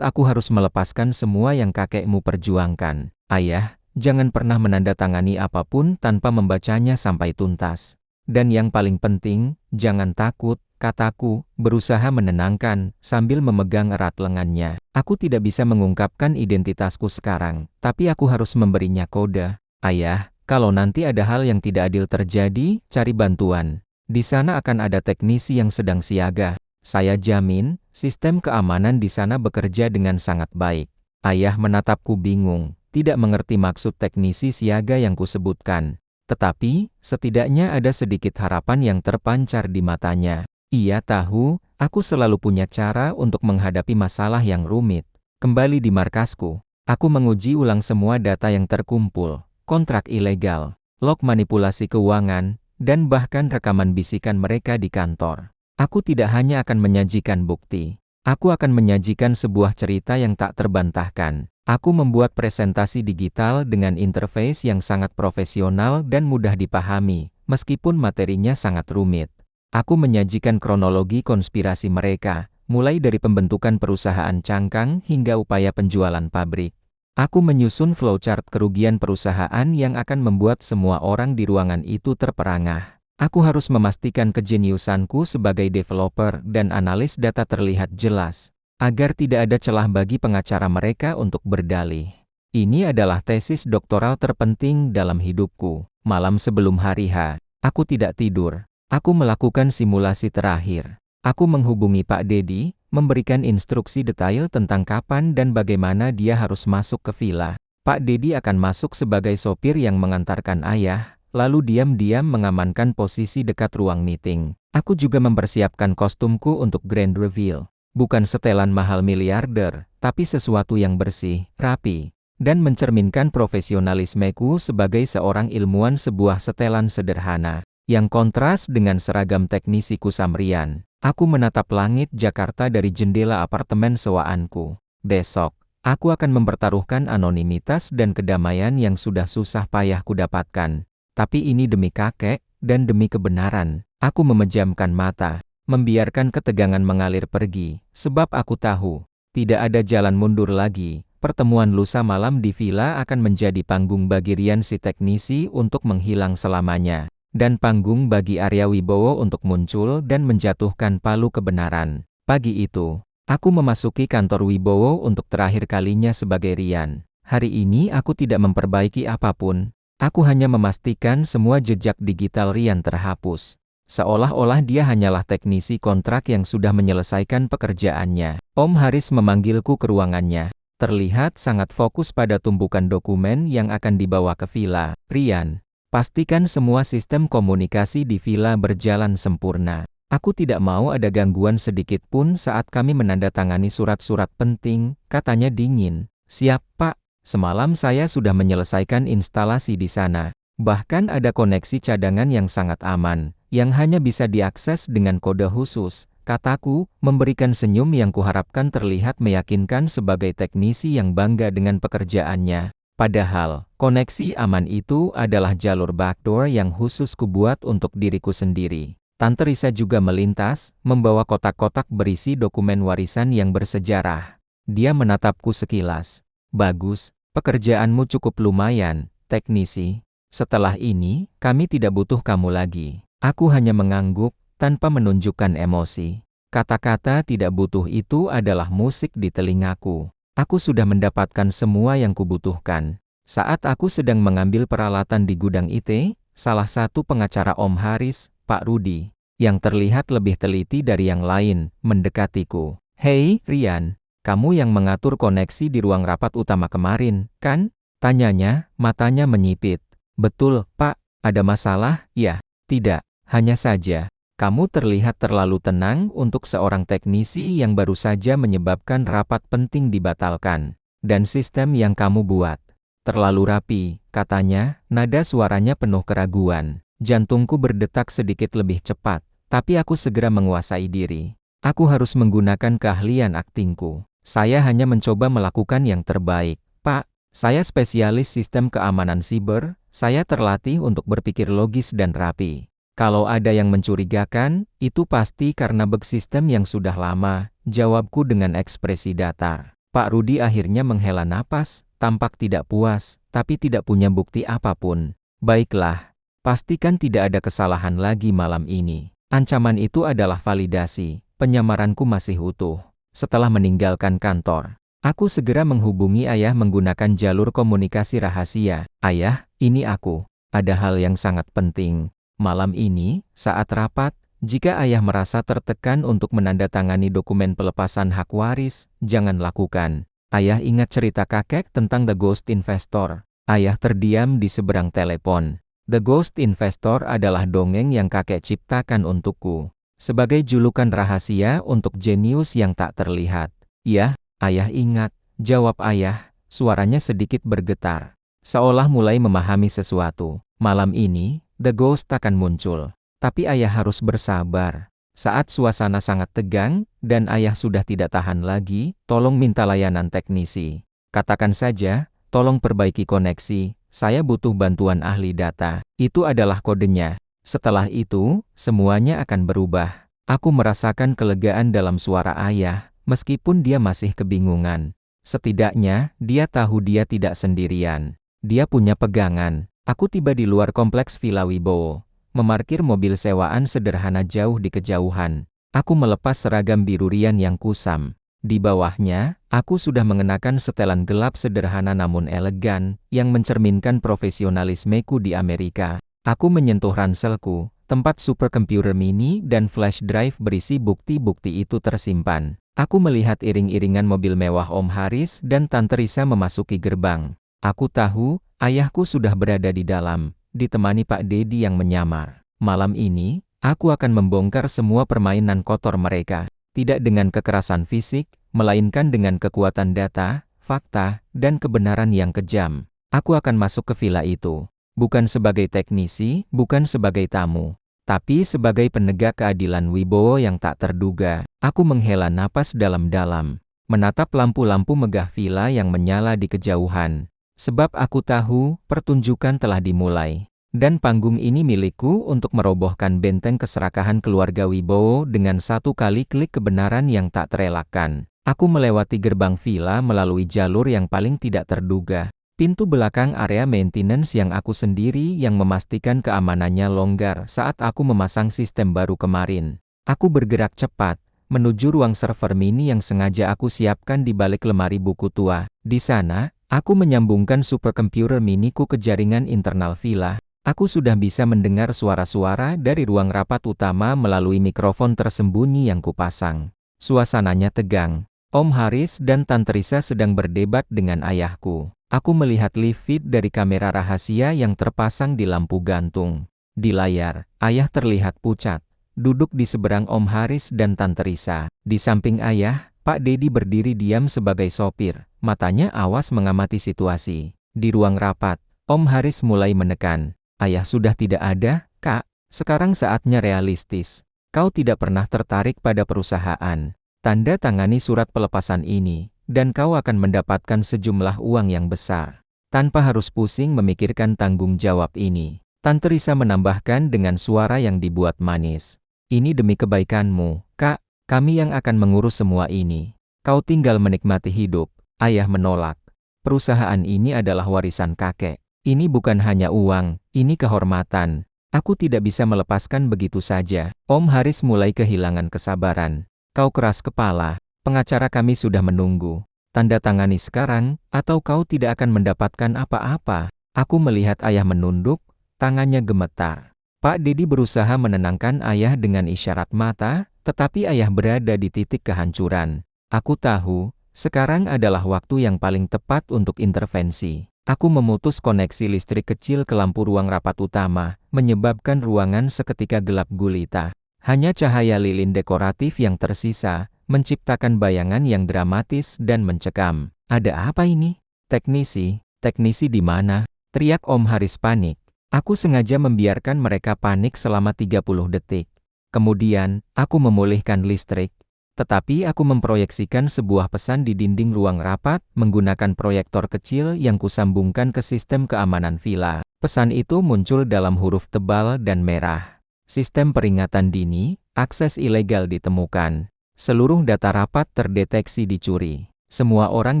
aku harus melepaskan semua yang kakekmu perjuangkan. Ayah, jangan pernah menandatangani apapun tanpa membacanya sampai tuntas. Dan yang paling penting, jangan takut, kataku, berusaha menenangkan, sambil memegang erat lengannya. Aku tidak bisa mengungkapkan identitasku sekarang, tapi aku harus memberinya kode. Ayah, kalau nanti ada hal yang tidak adil terjadi, cari bantuan. Di sana akan ada teknisi yang sedang siaga. Saya jamin, sistem keamanan di sana bekerja dengan sangat baik. Ayah menatapku bingung, tidak mengerti maksud teknisi siaga yang kusebutkan. Tetapi, setidaknya ada sedikit harapan yang terpancar di matanya. Ia tahu, aku selalu punya cara untuk menghadapi masalah yang rumit. Kembali di markasku, aku menguji ulang semua data yang terkumpul, kontrak ilegal, log manipulasi keuangan, dan bahkan rekaman bisikan mereka di kantor. Aku tidak hanya akan menyajikan bukti, aku akan menyajikan sebuah cerita yang tak terbantahkan. Aku membuat presentasi digital dengan interface yang sangat profesional dan mudah dipahami, meskipun materinya sangat rumit. Aku menyajikan kronologi konspirasi mereka, mulai dari pembentukan perusahaan cangkang hingga upaya penjualan pabrik. Aku menyusun flowchart kerugian perusahaan yang akan membuat semua orang di ruangan itu terperangah. Aku harus memastikan kejeniusanku sebagai developer dan analis data terlihat jelas, agar tidak ada celah bagi pengacara mereka untuk berdalih. Ini adalah tesis doktoral terpenting dalam hidupku. Malam sebelum hari H, aku tidak tidur. Aku melakukan simulasi terakhir. Aku menghubungi Pak Dedi, memberikan instruksi detail tentang kapan dan bagaimana dia harus masuk ke villa. Pak Dedi akan masuk sebagai sopir yang mengantarkan ayah, lalu diam-diam mengamankan posisi dekat ruang meeting. Aku juga mempersiapkan kostumku untuk grand reveal. Bukan setelan mahal miliarder, tapi sesuatu yang bersih, rapi, dan mencerminkan profesionalismeku sebagai seorang ilmuwan. Sebuah setelan sederhana, yang kontras dengan seragam teknisi Kusamrian. Aku menatap langit Jakarta dari jendela apartemen sewaanku. Besok, aku akan mempertaruhkan anonimitas dan kedamaian yang sudah susah payah kudapatkan. Tapi ini demi kakek, dan demi kebenaran. Aku memejamkan mata, membiarkan ketegangan mengalir pergi, sebab aku tahu, tidak ada jalan mundur lagi. Pertemuan lusa malam di villa akan menjadi panggung bagi Rian si teknisi untuk menghilang selamanya. Dan panggung bagi Arya Wibowo untuk muncul dan menjatuhkan palu kebenaran. Pagi itu, aku memasuki kantor Wibowo untuk terakhir kalinya sebagai Rian. Hari ini aku tidak memperbaiki apapun. Aku hanya memastikan semua jejak digital Rian terhapus. Seolah-olah dia hanyalah teknisi kontrak yang sudah menyelesaikan pekerjaannya. Om Haris memanggilku ke ruangannya. Terlihat sangat fokus pada tumpukan dokumen yang akan dibawa ke villa. Rian, pastikan semua sistem komunikasi di villa berjalan sempurna. Aku tidak mau ada gangguan sedikit pun saat kami menandatangani surat-surat penting, katanya dingin. Siap, Pak. Semalam saya sudah menyelesaikan instalasi di sana. Bahkan ada koneksi cadangan yang sangat aman, yang hanya bisa diakses dengan kode khusus, kataku, memberikan senyum yang kuharapkan terlihat meyakinkan sebagai teknisi yang bangga dengan pekerjaannya. Padahal, koneksi aman itu adalah jalur backdoor yang khusus kubuat untuk diriku sendiri. Tante Risa juga melintas, membawa kotak-kotak berisi dokumen warisan yang bersejarah. Dia menatapku sekilas. Bagus, pekerjaanmu cukup lumayan, teknisi. Setelah ini, kami tidak butuh kamu lagi. Aku hanya mengangguk, tanpa menunjukkan emosi. Kata-kata tidak butuh itu adalah musik di telingaku. Aku sudah mendapatkan semua yang kubutuhkan. Saat aku sedang mengambil peralatan di gudang IT, salah satu pengacara Om Haris, Pak Rudi, yang terlihat lebih teliti dari yang lain, mendekatiku. Hei, Rian, kamu yang mengatur koneksi di ruang rapat utama kemarin, kan? Tanyanya, matanya menyipit. Betul, Pak. Ada masalah? Ya, tidak. Hanya saja, kamu terlihat terlalu tenang untuk seorang teknisi yang baru saja menyebabkan rapat penting dibatalkan. Dan sistem yang kamu buat terlalu rapi, katanya, nada suaranya penuh keraguan. Jantungku berdetak sedikit lebih cepat, tapi aku segera menguasai diri. Aku harus menggunakan keahlian aktingku. Saya hanya mencoba melakukan yang terbaik. Pak, saya spesialis sistem keamanan siber, saya terlatih untuk berpikir logis dan rapi. Kalau ada yang mencurigakan, itu pasti karena bug sistem yang sudah lama, jawabku dengan ekspresi datar. Pak Rudi akhirnya menghela napas, tampak tidak puas, tapi tidak punya bukti apapun. Baiklah, pastikan tidak ada kesalahan lagi malam ini. Ancaman itu adalah validasi, penyamaranku masih utuh. Setelah meninggalkan kantor, aku segera menghubungi ayah menggunakan jalur komunikasi rahasia. Ayah, ini aku. Ada hal yang sangat penting. Malam ini, saat rapat, jika ayah merasa tertekan untuk menandatangani dokumen pelepasan hak waris, jangan lakukan. Ayah ingat cerita kakek tentang The Ghost Investor. Ayah terdiam di seberang telepon. The Ghost Investor adalah dongeng yang kakek ciptakan untukku. Sebagai julukan rahasia untuk jenius yang tak terlihat. Ya, ayah ingat, jawab ayah, suaranya sedikit bergetar. Seolah mulai memahami sesuatu. Malam ini, The Ghost akan muncul. Tapi ayah harus bersabar. Saat suasana sangat tegang, dan ayah sudah tidak tahan lagi, tolong minta layanan teknisi. Katakan saja, tolong perbaiki koneksi, saya butuh bantuan ahli data. Itu adalah kodenya. Setelah itu, semuanya akan berubah. Aku merasakan kelegaan dalam suara ayah, meskipun dia masih kebingungan. Setidaknya, dia tahu dia tidak sendirian. Dia punya pegangan. Aku tiba di luar kompleks Villa Wibowo, memarkir mobil sewaan sederhana jauh di kejauhan. Aku melepas seragam biru rian yang kusam. Di bawahnya, aku sudah mengenakan setelan gelap sederhana namun elegan, yang mencerminkan profesionalismeku di Amerika. Aku menyentuh ranselku, tempat superkomputer mini dan flash drive berisi bukti-bukti itu tersimpan. Aku melihat iring-iringan mobil mewah Om Haris dan Tante Risa memasuki gerbang. Aku tahu, ayahku sudah berada di dalam, ditemani Pak Dedi yang menyamar. Malam ini, aku akan membongkar semua permainan kotor mereka. Tidak dengan kekerasan fisik, melainkan dengan kekuatan data, fakta, dan kebenaran yang kejam. Aku akan masuk ke villa itu. Bukan sebagai teknisi, bukan sebagai tamu. Tapi sebagai penegak keadilan Wibowo yang tak terduga, aku menghela napas dalam-dalam, menatap lampu-lampu megah villa yang menyala di kejauhan. Sebab aku tahu, pertunjukan telah dimulai. Dan panggung ini milikku untuk merobohkan benteng keserakahan keluarga Wibowo dengan satu kali klik kebenaran yang tak terelakkan. Aku melewati gerbang villa melalui jalur yang paling tidak terduga. Pintu belakang area maintenance yang aku sendiri yang memastikan keamanannya longgar saat aku memasang sistem baru kemarin. Aku bergerak cepat, menuju ruang server mini yang sengaja aku siapkan di balik lemari buku tua. Di sana, aku menyambungkan superkomputer miniku ke jaringan internal villa. Aku sudah bisa mendengar suara-suara dari ruang rapat utama melalui mikrofon tersembunyi yang kupasang. Suasananya tegang. Om Haris dan Tante Risa sedang berdebat dengan ayahku. Aku melihat live feed dari kamera rahasia yang terpasang di lampu gantung. Di layar, ayah terlihat pucat, duduk di seberang Om Haris dan Tante Risa. Di samping ayah, Pak Dedi berdiri diam sebagai sopir, matanya awas mengamati situasi. Di ruang rapat, Om Haris mulai menekan. Ayah sudah tidak ada, Kak. Sekarang saatnya realistis. Kau tidak pernah tertarik pada perusahaan. Tanda tangani surat pelepasan ini, dan kau akan mendapatkan sejumlah uang yang besar. Tanpa harus pusing memikirkan tanggung jawab ini. Tante Risa menambahkan dengan suara yang dibuat manis. Ini demi kebaikanmu, Kak. Kami yang akan mengurus semua ini. Kau tinggal menikmati hidup. Ayah menolak. Perusahaan ini adalah warisan kakek. Ini bukan hanya uang, ini kehormatan. Aku tidak bisa melepaskan begitu saja. Om Haris mulai kehilangan kesabaran. Kau keras kepala, pengacara kami sudah menunggu. Tanda tangani sekarang, atau kau tidak akan mendapatkan apa-apa. Aku melihat ayah menunduk, tangannya gemetar. Pak Dedi berusaha menenangkan ayah dengan isyarat mata, tetapi ayah berada di titik kehancuran. Aku tahu, sekarang adalah waktu yang paling tepat untuk intervensi. Aku memutus koneksi listrik kecil ke lampu ruang rapat utama, menyebabkan ruangan seketika gelap gulita. Hanya cahaya lilin dekoratif yang tersisa, menciptakan bayangan yang dramatis dan mencekam. Ada apa ini? Teknisi di mana? Teriak Om Haris panik. Aku sengaja membiarkan mereka panik selama 30 detik. Kemudian, aku memulihkan listrik. Tetapi aku memproyeksikan sebuah pesan di dinding ruang rapat, menggunakan proyektor kecil yang kusambungkan ke sistem keamanan villa. Pesan itu muncul dalam huruf tebal dan merah. Sistem peringatan dini, akses ilegal ditemukan. Seluruh data rapat terdeteksi dicuri. Semua orang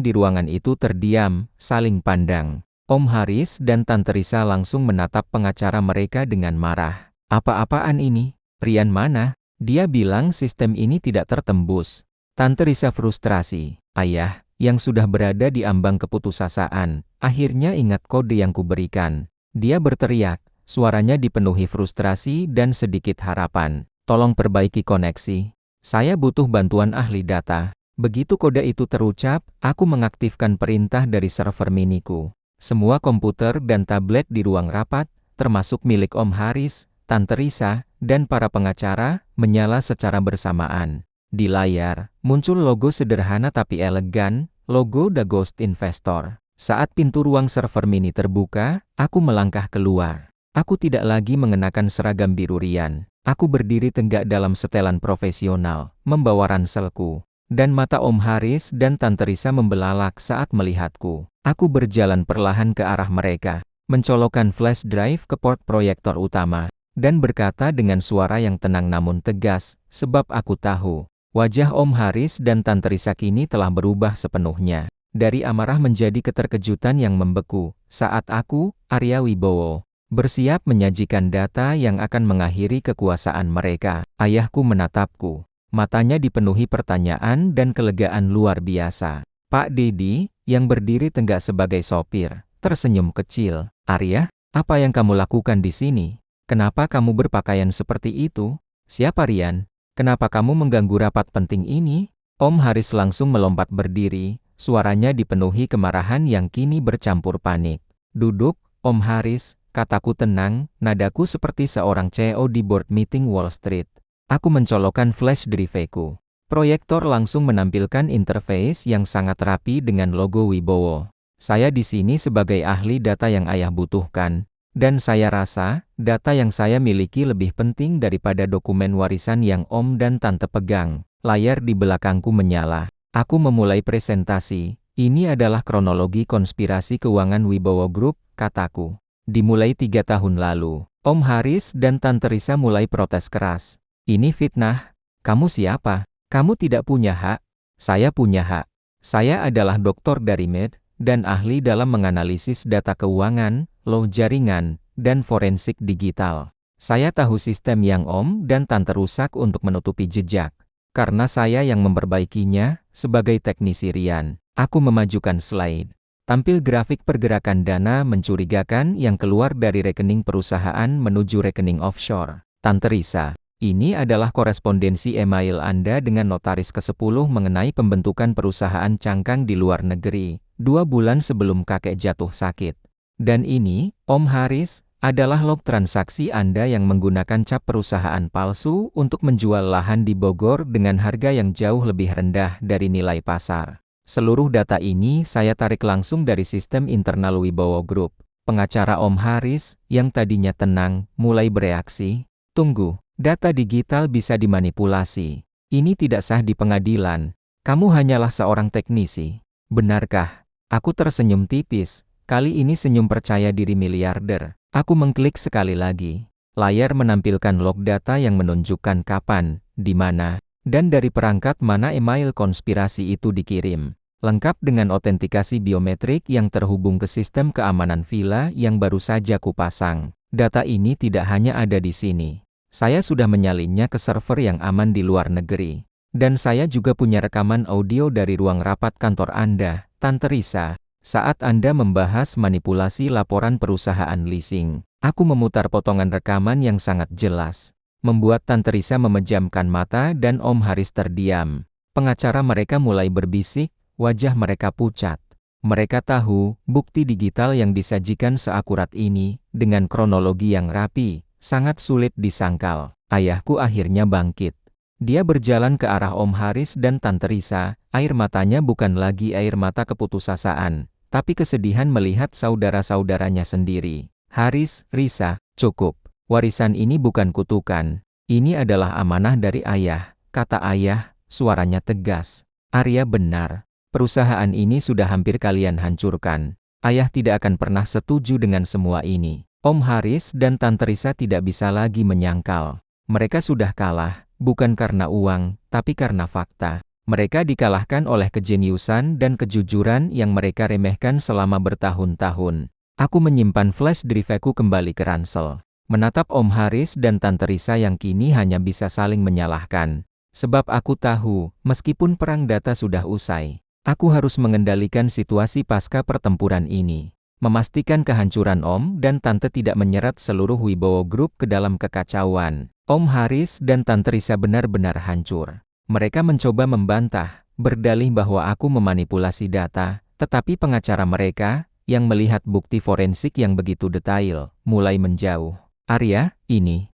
di ruangan itu terdiam, saling pandang. Om Haris dan Tante Risa langsung menatap pengacara mereka dengan marah. Apa-apaan ini? Rian mana? Dia bilang sistem ini tidak tertembus. Tante Risa frustrasi. Ayah, yang sudah berada di ambang keputusasaan, akhirnya ingat kode yang kuberikan. Dia berteriak. Suaranya dipenuhi frustrasi dan sedikit harapan. Tolong perbaiki koneksi. Saya butuh bantuan ahli data. Begitu kode itu terucap, aku mengaktifkan perintah dari server miniku. Semua komputer dan tablet di ruang rapat, termasuk milik Om Haris, Tante Risa, dan para pengacara, menyala secara bersamaan. Di layar, muncul logo sederhana tapi elegan, logo The Ghost Investor. Saat pintu ruang server mini terbuka, aku melangkah keluar. Aku tidak lagi mengenakan seragam biru rian. Aku berdiri tegak dalam setelan profesional, membawa ranselku. Dan mata Om Haris dan Tante Risa membelalak saat melihatku. Aku berjalan perlahan ke arah mereka, mencolokkan flash drive ke port proyektor utama, dan berkata dengan suara yang tenang namun tegas, sebab aku tahu, wajah Om Haris dan Tante Risa kini telah berubah sepenuhnya. Dari amarah menjadi keterkejutan yang membeku, saat aku, Arya Wibowo, bersiap menyajikan data yang akan mengakhiri kekuasaan mereka. Ayahku menatapku. Matanya dipenuhi pertanyaan dan kelegaan luar biasa. Pak Dedi, yang berdiri tegak sebagai sopir, tersenyum kecil. Arya, apa yang kamu lakukan di sini? Kenapa kamu berpakaian seperti itu? Siapa Rian? Kenapa kamu mengganggu rapat penting ini? Om Haris langsung melompat berdiri, suaranya dipenuhi kemarahan yang kini bercampur panik. Duduk, Om Haris, kataku tenang, nadaku seperti seorang CEO di board meeting Wall Street. Aku mencolokkan flash driveku. Proyektor langsung menampilkan interface yang sangat rapi dengan logo Wibowo. Saya di sini sebagai ahli data yang ayah butuhkan. Dan saya rasa, data yang saya miliki lebih penting daripada dokumen warisan yang Om dan Tante pegang. Layar di belakangku menyala. Aku memulai presentasi. Ini adalah kronologi konspirasi keuangan Wibowo Group, kataku. Dimulai 3 tahun lalu, Om Haris dan Tante Risa mulai protes keras. Ini fitnah. Kamu siapa? Kamu tidak punya hak. Saya punya hak. Saya adalah doktor dari Med, dan ahli dalam menganalisis data keuangan, loh jaringan, dan forensik digital. Saya tahu sistem yang Om dan Tante rusak untuk menutupi jejak. Karena saya yang memperbaikinya, sebagai teknisi Rian, aku memajukan slide. Tampil grafik pergerakan dana mencurigakan yang keluar dari rekening perusahaan menuju rekening offshore. Tante Risa, ini adalah korespondensi email Anda dengan notaris ke-10 mengenai pembentukan perusahaan cangkang di luar negeri, 2 bulan sebelum kakek jatuh sakit. Dan ini, Om Haris, adalah log transaksi Anda yang menggunakan cap perusahaan palsu untuk menjual lahan di Bogor dengan harga yang jauh lebih rendah dari nilai pasar. Seluruh data ini saya tarik langsung dari sistem internal Wibowo Group. Pengacara Om Haris, yang tadinya tenang, mulai bereaksi. Tunggu, data digital bisa dimanipulasi. Ini tidak sah di pengadilan. Kamu hanyalah seorang teknisi. Benarkah? Aku tersenyum tipis. Kali ini senyum percaya diri miliarder. Aku mengklik sekali lagi. Layar menampilkan log data yang menunjukkan kapan, di mana, dan dari perangkat mana email konspirasi itu dikirim. Lengkap dengan autentikasi biometrik yang terhubung ke sistem keamanan villa yang baru saja kupasang. Data ini tidak hanya ada di sini. Saya sudah menyalinnya ke server yang aman di luar negeri. Dan saya juga punya rekaman audio dari ruang rapat kantor Anda, Tante Risa. Saat Anda membahas manipulasi laporan perusahaan leasing, aku memutar potongan rekaman yang sangat jelas, membuat Tante Risa memejamkan mata dan Om Haris terdiam. Pengacara mereka mulai berbisik, wajah mereka pucat. Mereka tahu, bukti digital yang disajikan seakurat ini, dengan kronologi yang rapi, sangat sulit disangkal. Ayahku akhirnya bangkit. Dia berjalan ke arah Om Haris dan Tante Risa, air matanya bukan lagi air mata keputusasaan, tapi kesedihan melihat saudara-saudaranya sendiri. Haris, Risa, cukup. Warisan ini bukan kutukan. Ini adalah amanah dari ayah, kata ayah, suaranya tegas. Arya benar. Perusahaan ini sudah hampir kalian hancurkan. Ayah tidak akan pernah setuju dengan semua ini. Om Haris dan Tante Risa tidak bisa lagi menyangkal. Mereka sudah kalah, bukan karena uang, tapi karena fakta. Mereka dikalahkan oleh kejeniusan dan kejujuran yang mereka remehkan selama bertahun-tahun. Aku menyimpan flash driveku kembali ke ransel. Menatap Om Haris dan Tante Risa yang kini hanya bisa saling menyalahkan. Sebab aku tahu, meskipun perang data sudah usai, aku harus mengendalikan situasi pasca pertempuran ini. Memastikan kehancuran Om dan Tante tidak menyeret seluruh Wibowo Group ke dalam kekacauan. Om Haris dan Tante Risa benar-benar hancur. Mereka mencoba membantah, berdalih bahwa aku memanipulasi data, tetapi pengacara mereka, yang melihat bukti forensik yang begitu detail, mulai menjauh. Arya, ini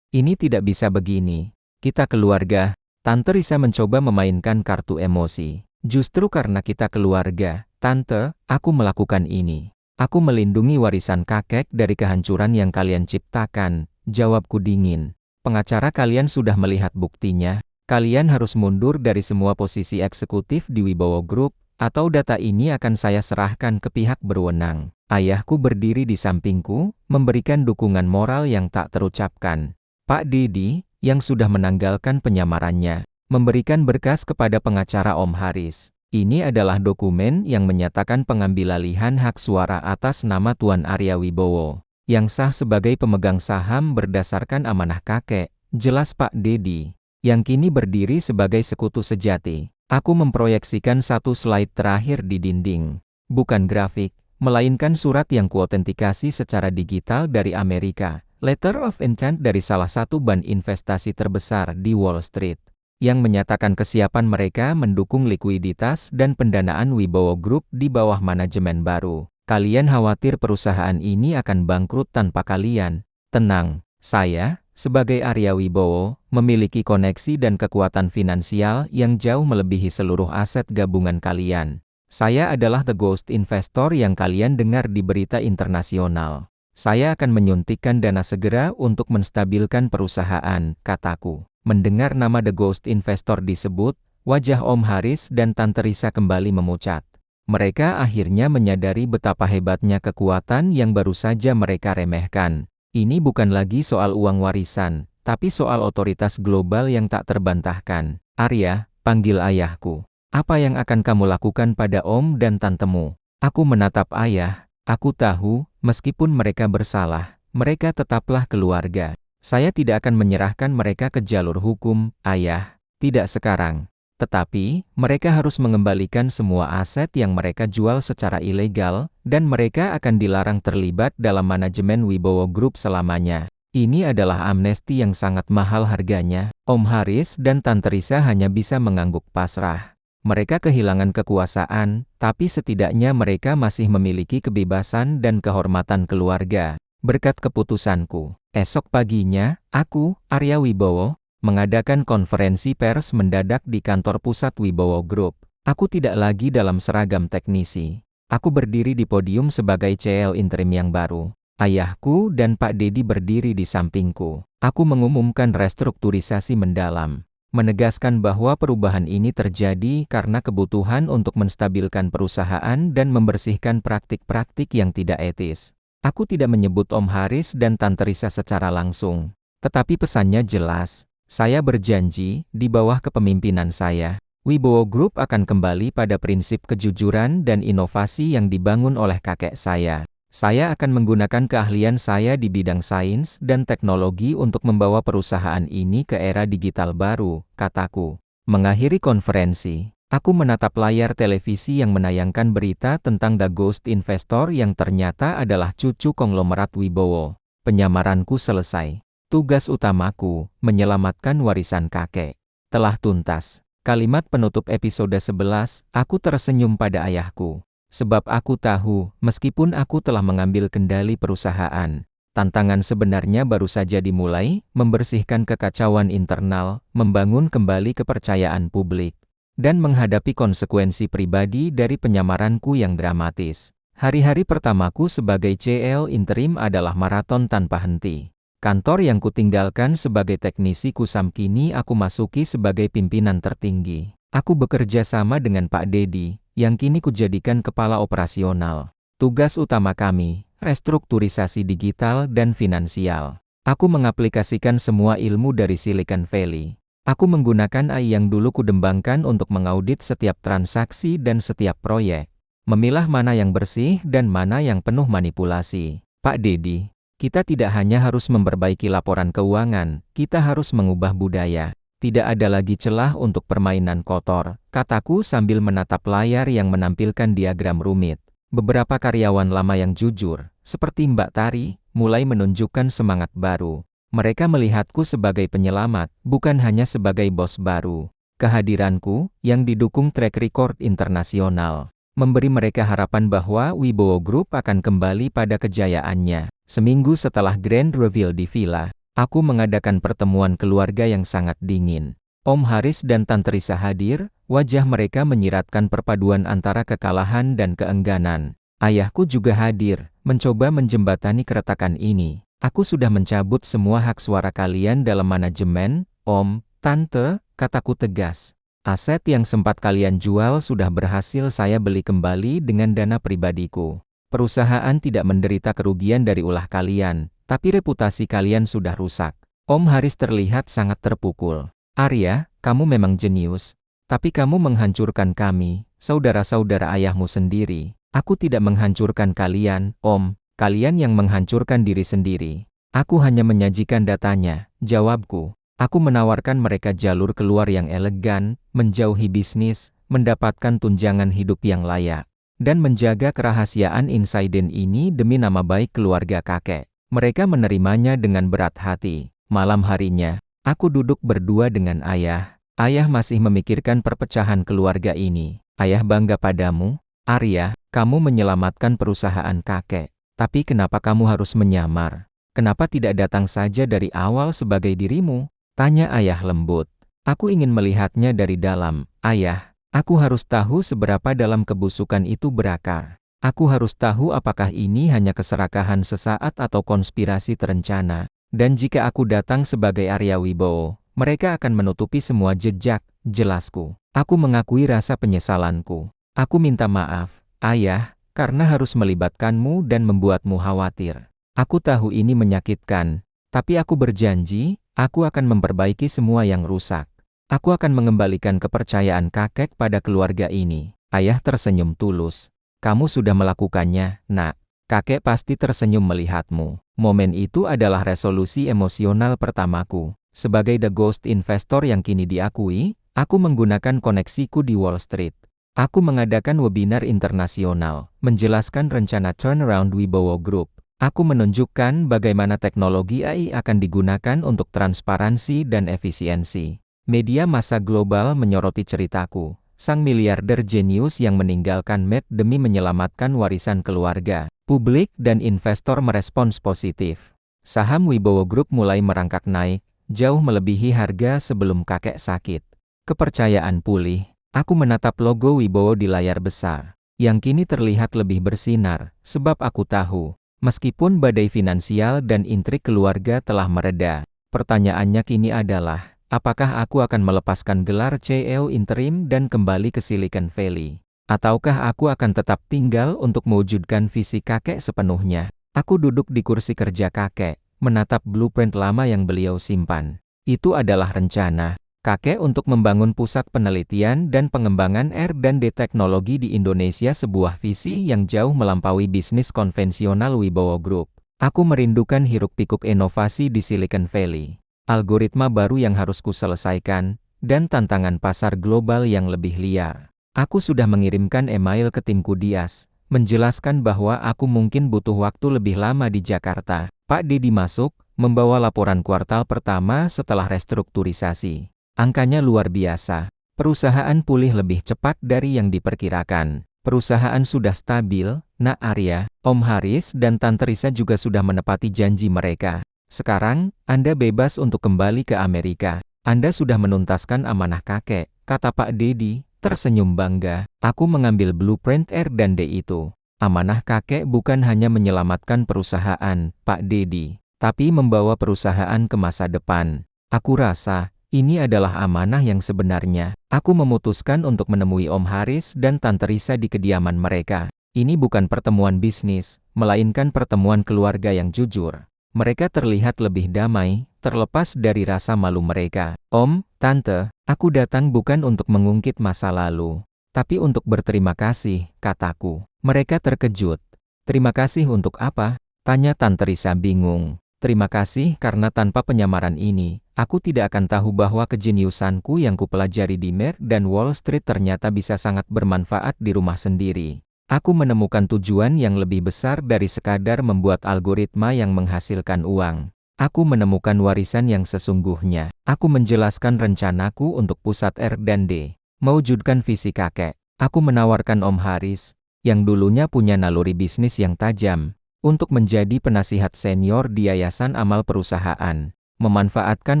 tidak bisa begini. Kita keluarga. Tante Risa mencoba memainkan kartu emosi. Justru karena kita keluarga, Tante, aku melakukan ini. Aku melindungi warisan kakek dari kehancuran yang kalian ciptakan, jawabku dingin. Pengacara kalian sudah melihat buktinya. Kalian harus mundur dari semua posisi eksekutif di Wibowo Group, atau data ini akan saya serahkan ke pihak berwenang. Ayahku berdiri di sampingku, memberikan dukungan moral yang tak terucapkan. Pak Dedi, yang sudah menanggalkan penyamarannya, memberikan berkas kepada pengacara Om Haris. Ini adalah dokumen yang menyatakan pengambilalihan hak suara atas nama Tuan Arya Wibowo, yang sah sebagai pemegang saham berdasarkan amanah kakek, jelas Pak Dedi, yang kini berdiri sebagai sekutu sejati. Aku memproyeksikan satu slide terakhir di dinding. Bukan grafik, melainkan surat yang kuotentikasi secara digital dari Amerika. Letter of intent dari salah satu bank investasi terbesar di Wall Street, yang menyatakan kesiapan mereka mendukung likuiditas dan pendanaan Wibowo Group di bawah manajemen baru. Kalian khawatir perusahaan ini akan bangkrut tanpa kalian? Tenang, saya, sebagai Arya Wibowo, memiliki koneksi dan kekuatan finansial yang jauh melebihi seluruh aset gabungan kalian. Saya adalah the ghost investor yang kalian dengar di berita internasional. Saya akan menyuntikkan dana segera untuk menstabilkan perusahaan, kataku. Mendengar nama The Ghost Investor disebut, wajah Om Haris dan Tante Risa kembali memucat. Mereka akhirnya menyadari betapa hebatnya kekuatan yang baru saja mereka remehkan. Ini bukan lagi soal uang warisan, tapi soal otoritas global yang tak terbantahkan. Arya, panggil ayahku. Apa yang akan kamu lakukan pada Om dan Tantemu? Aku menatap ayah. Aku tahu, meskipun mereka bersalah, mereka tetaplah keluarga. Saya tidak akan menyerahkan mereka ke jalur hukum, ayah. Tidak sekarang. Tetapi, mereka harus mengembalikan semua aset yang mereka jual secara ilegal, dan mereka akan dilarang terlibat dalam manajemen Wibowo Group selamanya. Ini adalah amnesti yang sangat mahal harganya. Om Haris dan Tante Risa hanya bisa mengangguk pasrah. Mereka kehilangan kekuasaan, tapi setidaknya mereka masih memiliki kebebasan dan kehormatan keluarga. Berkat keputusanku, esok paginya, aku, Arya Wibowo, mengadakan konferensi pers mendadak di kantor pusat Wibowo Group. Aku tidak lagi dalam seragam teknisi. Aku berdiri di podium sebagai CEO interim yang baru. Ayahku dan Pak Dedi berdiri di sampingku. Aku mengumumkan restrukturisasi mendalam, menegaskan bahwa perubahan ini terjadi karena kebutuhan untuk menstabilkan perusahaan dan membersihkan praktik-praktik yang tidak etis. Aku tidak menyebut Om Haris dan Tante Risa secara langsung, tetapi pesannya jelas. Saya berjanji, di bawah kepemimpinan saya, Wibowo Group akan kembali pada prinsip kejujuran dan inovasi yang dibangun oleh kakek saya. Saya akan menggunakan keahlian saya di bidang sains dan teknologi untuk membawa perusahaan ini ke era digital baru, kataku. Mengakhiri konferensi, aku menatap layar televisi yang menayangkan berita tentang The Ghost Investor yang ternyata adalah cucu konglomerat Wibowo. Penyamaranku selesai. Tugas utamaku, menyelamatkan warisan kakek, telah tuntas. Kalimat penutup episode 11, aku tersenyum pada ayahku. Sebab aku tahu, meskipun aku telah mengambil kendali perusahaan, tantangan sebenarnya baru saja dimulai, membersihkan kekacauan internal, membangun kembali kepercayaan publik, dan menghadapi konsekuensi pribadi dari penyamaranku yang dramatis. Hari-hari pertamaku sebagai CEO interim adalah maraton tanpa henti. Kantor yang kutinggalkan sebagai teknisi kusam kini aku masuki sebagai pimpinan tertinggi. Aku bekerja sama dengan Pak Dedi, yang kini kujadikan kepala operasional. Tugas utama kami, restrukturisasi digital dan finansial. Aku mengaplikasikan semua ilmu dari Silicon Valley. Aku menggunakan AI yang dulu kudembangkan untuk mengaudit setiap transaksi dan setiap proyek. Memilah mana yang bersih dan mana yang penuh manipulasi. Pak Dedi, kita tidak hanya harus memperbaiki laporan keuangan, kita harus mengubah budaya. Tidak ada lagi celah untuk permainan kotor, kataku sambil menatap layar yang menampilkan diagram rumit. Beberapa karyawan lama yang jujur, seperti Mbak Tari, mulai menunjukkan semangat baru. Mereka melihatku sebagai penyelamat, bukan hanya sebagai bos baru. Kehadiranku, yang didukung track record internasional, memberi mereka harapan bahwa Wibowo Group akan kembali pada kejayaannya. Seminggu setelah Grand Reveal di villa, aku mengadakan pertemuan keluarga yang sangat dingin. Om Haris dan Tante Risa hadir, wajah mereka menyiratkan perpaduan antara kekalahan dan keengganan. Ayahku juga hadir, mencoba menjembatani keretakan ini. Aku sudah mencabut semua hak suara kalian dalam manajemen, Om, Tante, kataku tegas. Aset yang sempat kalian jual sudah berhasil saya beli kembali dengan dana pribadiku. Perusahaan tidak menderita kerugian dari ulah kalian, tapi reputasi kalian sudah rusak. Om Haris terlihat sangat terpukul. Arya, kamu memang jenius, tapi kamu menghancurkan kami. saudara-saudara ayahmu sendiri. Aku tidak menghancurkan kalian, Om. Kalian yang menghancurkan diri sendiri. Aku hanya menyajikan datanya, jawabku. Aku menawarkan mereka jalur keluar yang elegan, menjauhi bisnis, mendapatkan tunjangan hidup yang layak, dan menjaga kerahasiaan insiden ini demi nama baik keluarga kakek. Mereka menerimanya dengan berat hati. Malam harinya, aku duduk berdua dengan ayah. Ayah masih memikirkan perpecahan keluarga ini. Ayah bangga padamu, Arya, kamu menyelamatkan perusahaan kakek. Tapi kenapa kamu harus menyamar? Kenapa tidak datang saja dari awal sebagai dirimu? Tanya ayah lembut. Aku ingin melihatnya dari dalam. Ayah, aku harus tahu seberapa dalam kebusukan itu berakar. Aku harus tahu apakah ini hanya keserakahan sesaat atau konspirasi terencana. Dan jika aku datang sebagai Arya Wibowo, mereka akan menutupi semua jejak, jelasku. Aku mengakui rasa penyesalanku. Aku minta maaf, ayah, karena harus melibatkanmu dan membuatmu khawatir. Aku tahu ini menyakitkan, tapi aku berjanji, aku akan memperbaiki semua yang rusak. Aku akan mengembalikan kepercayaan kakek pada keluarga ini. Ayah tersenyum tulus. Kamu sudah melakukannya, nak. Kakek pasti tersenyum melihatmu. Momen itu adalah resolusi emosional pertamaku. Sebagai the ghost investor yang kini diakui, aku menggunakan koneksiku di Wall Street. Aku mengadakan webinar internasional, menjelaskan rencana turnaround Wibowo Group. Aku menunjukkan bagaimana teknologi AI akan digunakan untuk transparansi dan efisiensi. Media massa global menyoroti ceritaku, sang miliarder jenius yang meninggalkan Med demi menyelamatkan warisan keluarga. Publik dan investor merespons positif. Saham Wibowo Group mulai merangkak naik, jauh melebihi harga sebelum kakek sakit. Kepercayaan pulih. Aku menatap logo Wibowo di layar besar, yang kini terlihat lebih bersinar, sebab aku tahu, meskipun badai finansial dan intrik keluarga telah mereda, pertanyaannya kini adalah, apakah aku akan melepaskan gelar CEO interim dan kembali ke Silicon Valley? Ataukah aku akan tetap tinggal untuk mewujudkan visi kakek sepenuhnya? Aku duduk di kursi kerja kakek, menatap blueprint lama yang beliau simpan. Itu adalah rencana kakek untuk membangun pusat penelitian dan pengembangan R&D teknologi di Indonesia, sebuah visi yang jauh melampaui bisnis konvensional Wibowo Group. Aku merindukan hiruk-pikuk inovasi di Silicon Valley, algoritma baru yang harus kuselesaikan, dan tantangan pasar global yang lebih liar. Aku sudah mengirimkan email ke timku Dias, menjelaskan bahwa aku mungkin butuh waktu lebih lama di Jakarta. Pak Dedi masuk, membawa laporan kuartal pertama setelah restrukturisasi. Angkanya luar biasa. Perusahaan pulih lebih cepat dari yang diperkirakan. Perusahaan sudah stabil, Nak Arya, Om Haris dan Tante Risa juga sudah menepati janji mereka. Sekarang, Anda bebas untuk kembali ke Amerika. Anda sudah menuntaskan amanah kakek, kata Pak Dedi, tersenyum bangga. Aku mengambil blueprint R&D itu. Amanah kakek bukan hanya menyelamatkan perusahaan, Pak Dedi, tapi membawa perusahaan ke masa depan. Aku rasa, ini adalah amanah yang sebenarnya. Aku memutuskan untuk menemui Om Haris dan Tante Risa di kediaman mereka. Ini bukan pertemuan bisnis, melainkan pertemuan keluarga yang jujur. Mereka terlihat lebih damai, terlepas dari rasa malu mereka. Om, Tante, aku datang bukan untuk mengungkit masa lalu, tapi untuk berterima kasih, kataku. Mereka terkejut. Terima kasih untuk apa? Tanya Tante Risa bingung. Terima kasih karena tanpa penyamaran ini, aku tidak akan tahu bahwa kejeniusanku yang kupelajari di Mer dan Wall Street ternyata bisa sangat bermanfaat di rumah sendiri. Aku menemukan tujuan yang lebih besar dari sekadar membuat algoritma yang menghasilkan uang. Aku menemukan warisan yang sesungguhnya. Aku menjelaskan rencanaku untuk pusat R&D, mewujudkan visi kakek. Aku menawarkan Om Haris, yang dulunya punya naluri bisnis yang tajam, untuk menjadi penasihat senior di Yayasan Amal Perusahaan, memanfaatkan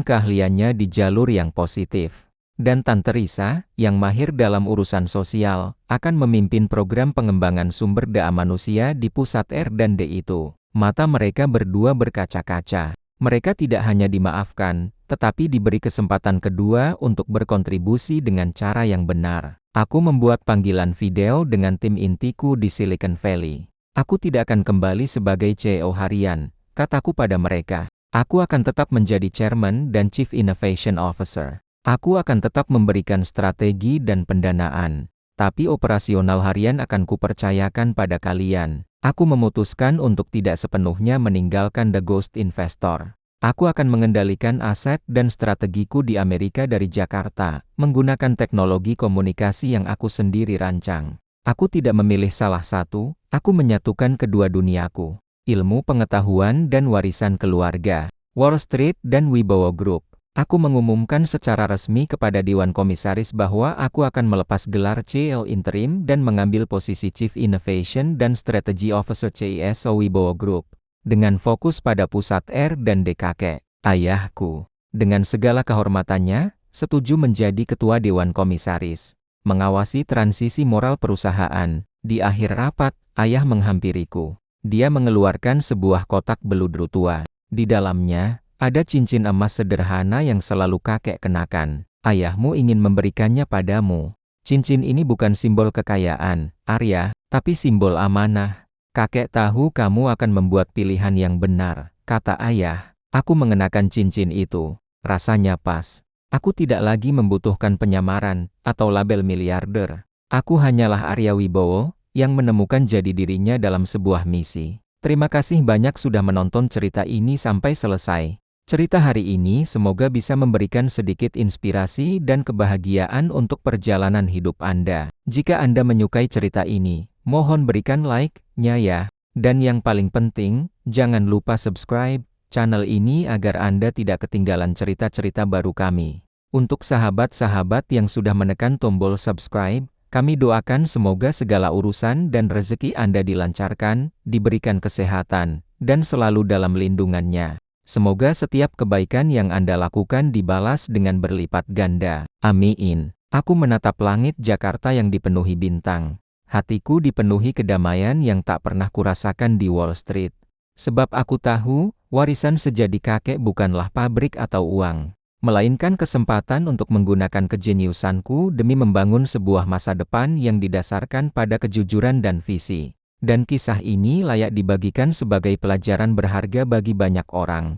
keahliannya di jalur yang positif. Dan Tante Risa, yang mahir dalam urusan sosial, akan memimpin program pengembangan sumber daya manusia di pusat R&D itu. Mata mereka berdua berkaca-kaca. Mereka tidak hanya dimaafkan, tetapi diberi kesempatan kedua untuk berkontribusi dengan cara yang benar. Aku membuat panggilan video dengan tim intiku di Silicon Valley. Aku tidak akan kembali sebagai CEO harian, kataku pada mereka. Aku akan tetap menjadi Chairman dan Chief Innovation Officer. Aku akan tetap memberikan strategi dan pendanaan. tapi operasional harian akan kupercayakan pada kalian. Aku memutuskan untuk tidak sepenuhnya meninggalkan The Ghost Investor. Aku akan mengendalikan aset dan strategiku di Amerika dari Jakarta, menggunakan teknologi komunikasi yang aku sendiri rancang. Aku tidak memilih salah satu, aku menyatukan kedua duniaku. Ilmu pengetahuan dan warisan keluarga. Wall Street dan Wibowo Group. Aku mengumumkan secara resmi kepada Dewan Komisaris bahwa aku akan melepas gelar CEO Interim dan mengambil posisi Chief Innovation dan Strategy Officer CISO Wibowo Group. Dengan fokus pada pusat R dan D. Kakek, ayahku, dengan segala kehormatannya, setuju menjadi ketua Dewan Komisaris, mengawasi transisi moral perusahaan. Di akhir rapat, ayah menghampiriku. Dia mengeluarkan sebuah kotak beludru tua. Di dalamnya, ada cincin emas sederhana yang selalu kakek kenakan. Ayahmu ingin memberikannya padamu. Cincin ini bukan simbol kekayaan, Arya, tapi simbol amanah. Kakek tahu kamu akan membuat pilihan yang benar, kata ayah. Aku mengenakan cincin itu. Rasanya pas. Aku tidak lagi membutuhkan penyamaran atau label miliarder. Aku hanyalah Arya Wibowo yang menemukan jati dirinya dalam sebuah misi. Terima kasih banyak sudah menonton cerita ini sampai selesai. Cerita hari ini semoga bisa memberikan sedikit inspirasi dan kebahagiaan untuk perjalanan hidup Anda. Jika Anda menyukai cerita ini, mohon berikan like-nya ya. Dan yang paling penting, jangan lupa subscribe channel ini agar Anda tidak ketinggalan cerita-cerita baru kami. Untuk sahabat-sahabat yang sudah menekan tombol subscribe, kami doakan semoga segala urusan dan rezeki Anda dilancarkan, diberikan kesehatan, dan selalu dalam lindungannya. Semoga setiap kebaikan yang Anda lakukan dibalas dengan berlipat ganda. Amin. Aku menatap langit Jakarta yang dipenuhi bintang. Hatiku dipenuhi kedamaian yang tak pernah kurasakan di Wall Street. Sebab aku tahu, warisan sejati kakek bukanlah pabrik atau uang, melainkan kesempatan untuk menggunakan kejeniusanku demi membangun sebuah masa depan yang didasarkan pada kejujuran dan visi. Dan kisah ini layak dibagikan sebagai pelajaran berharga bagi banyak orang.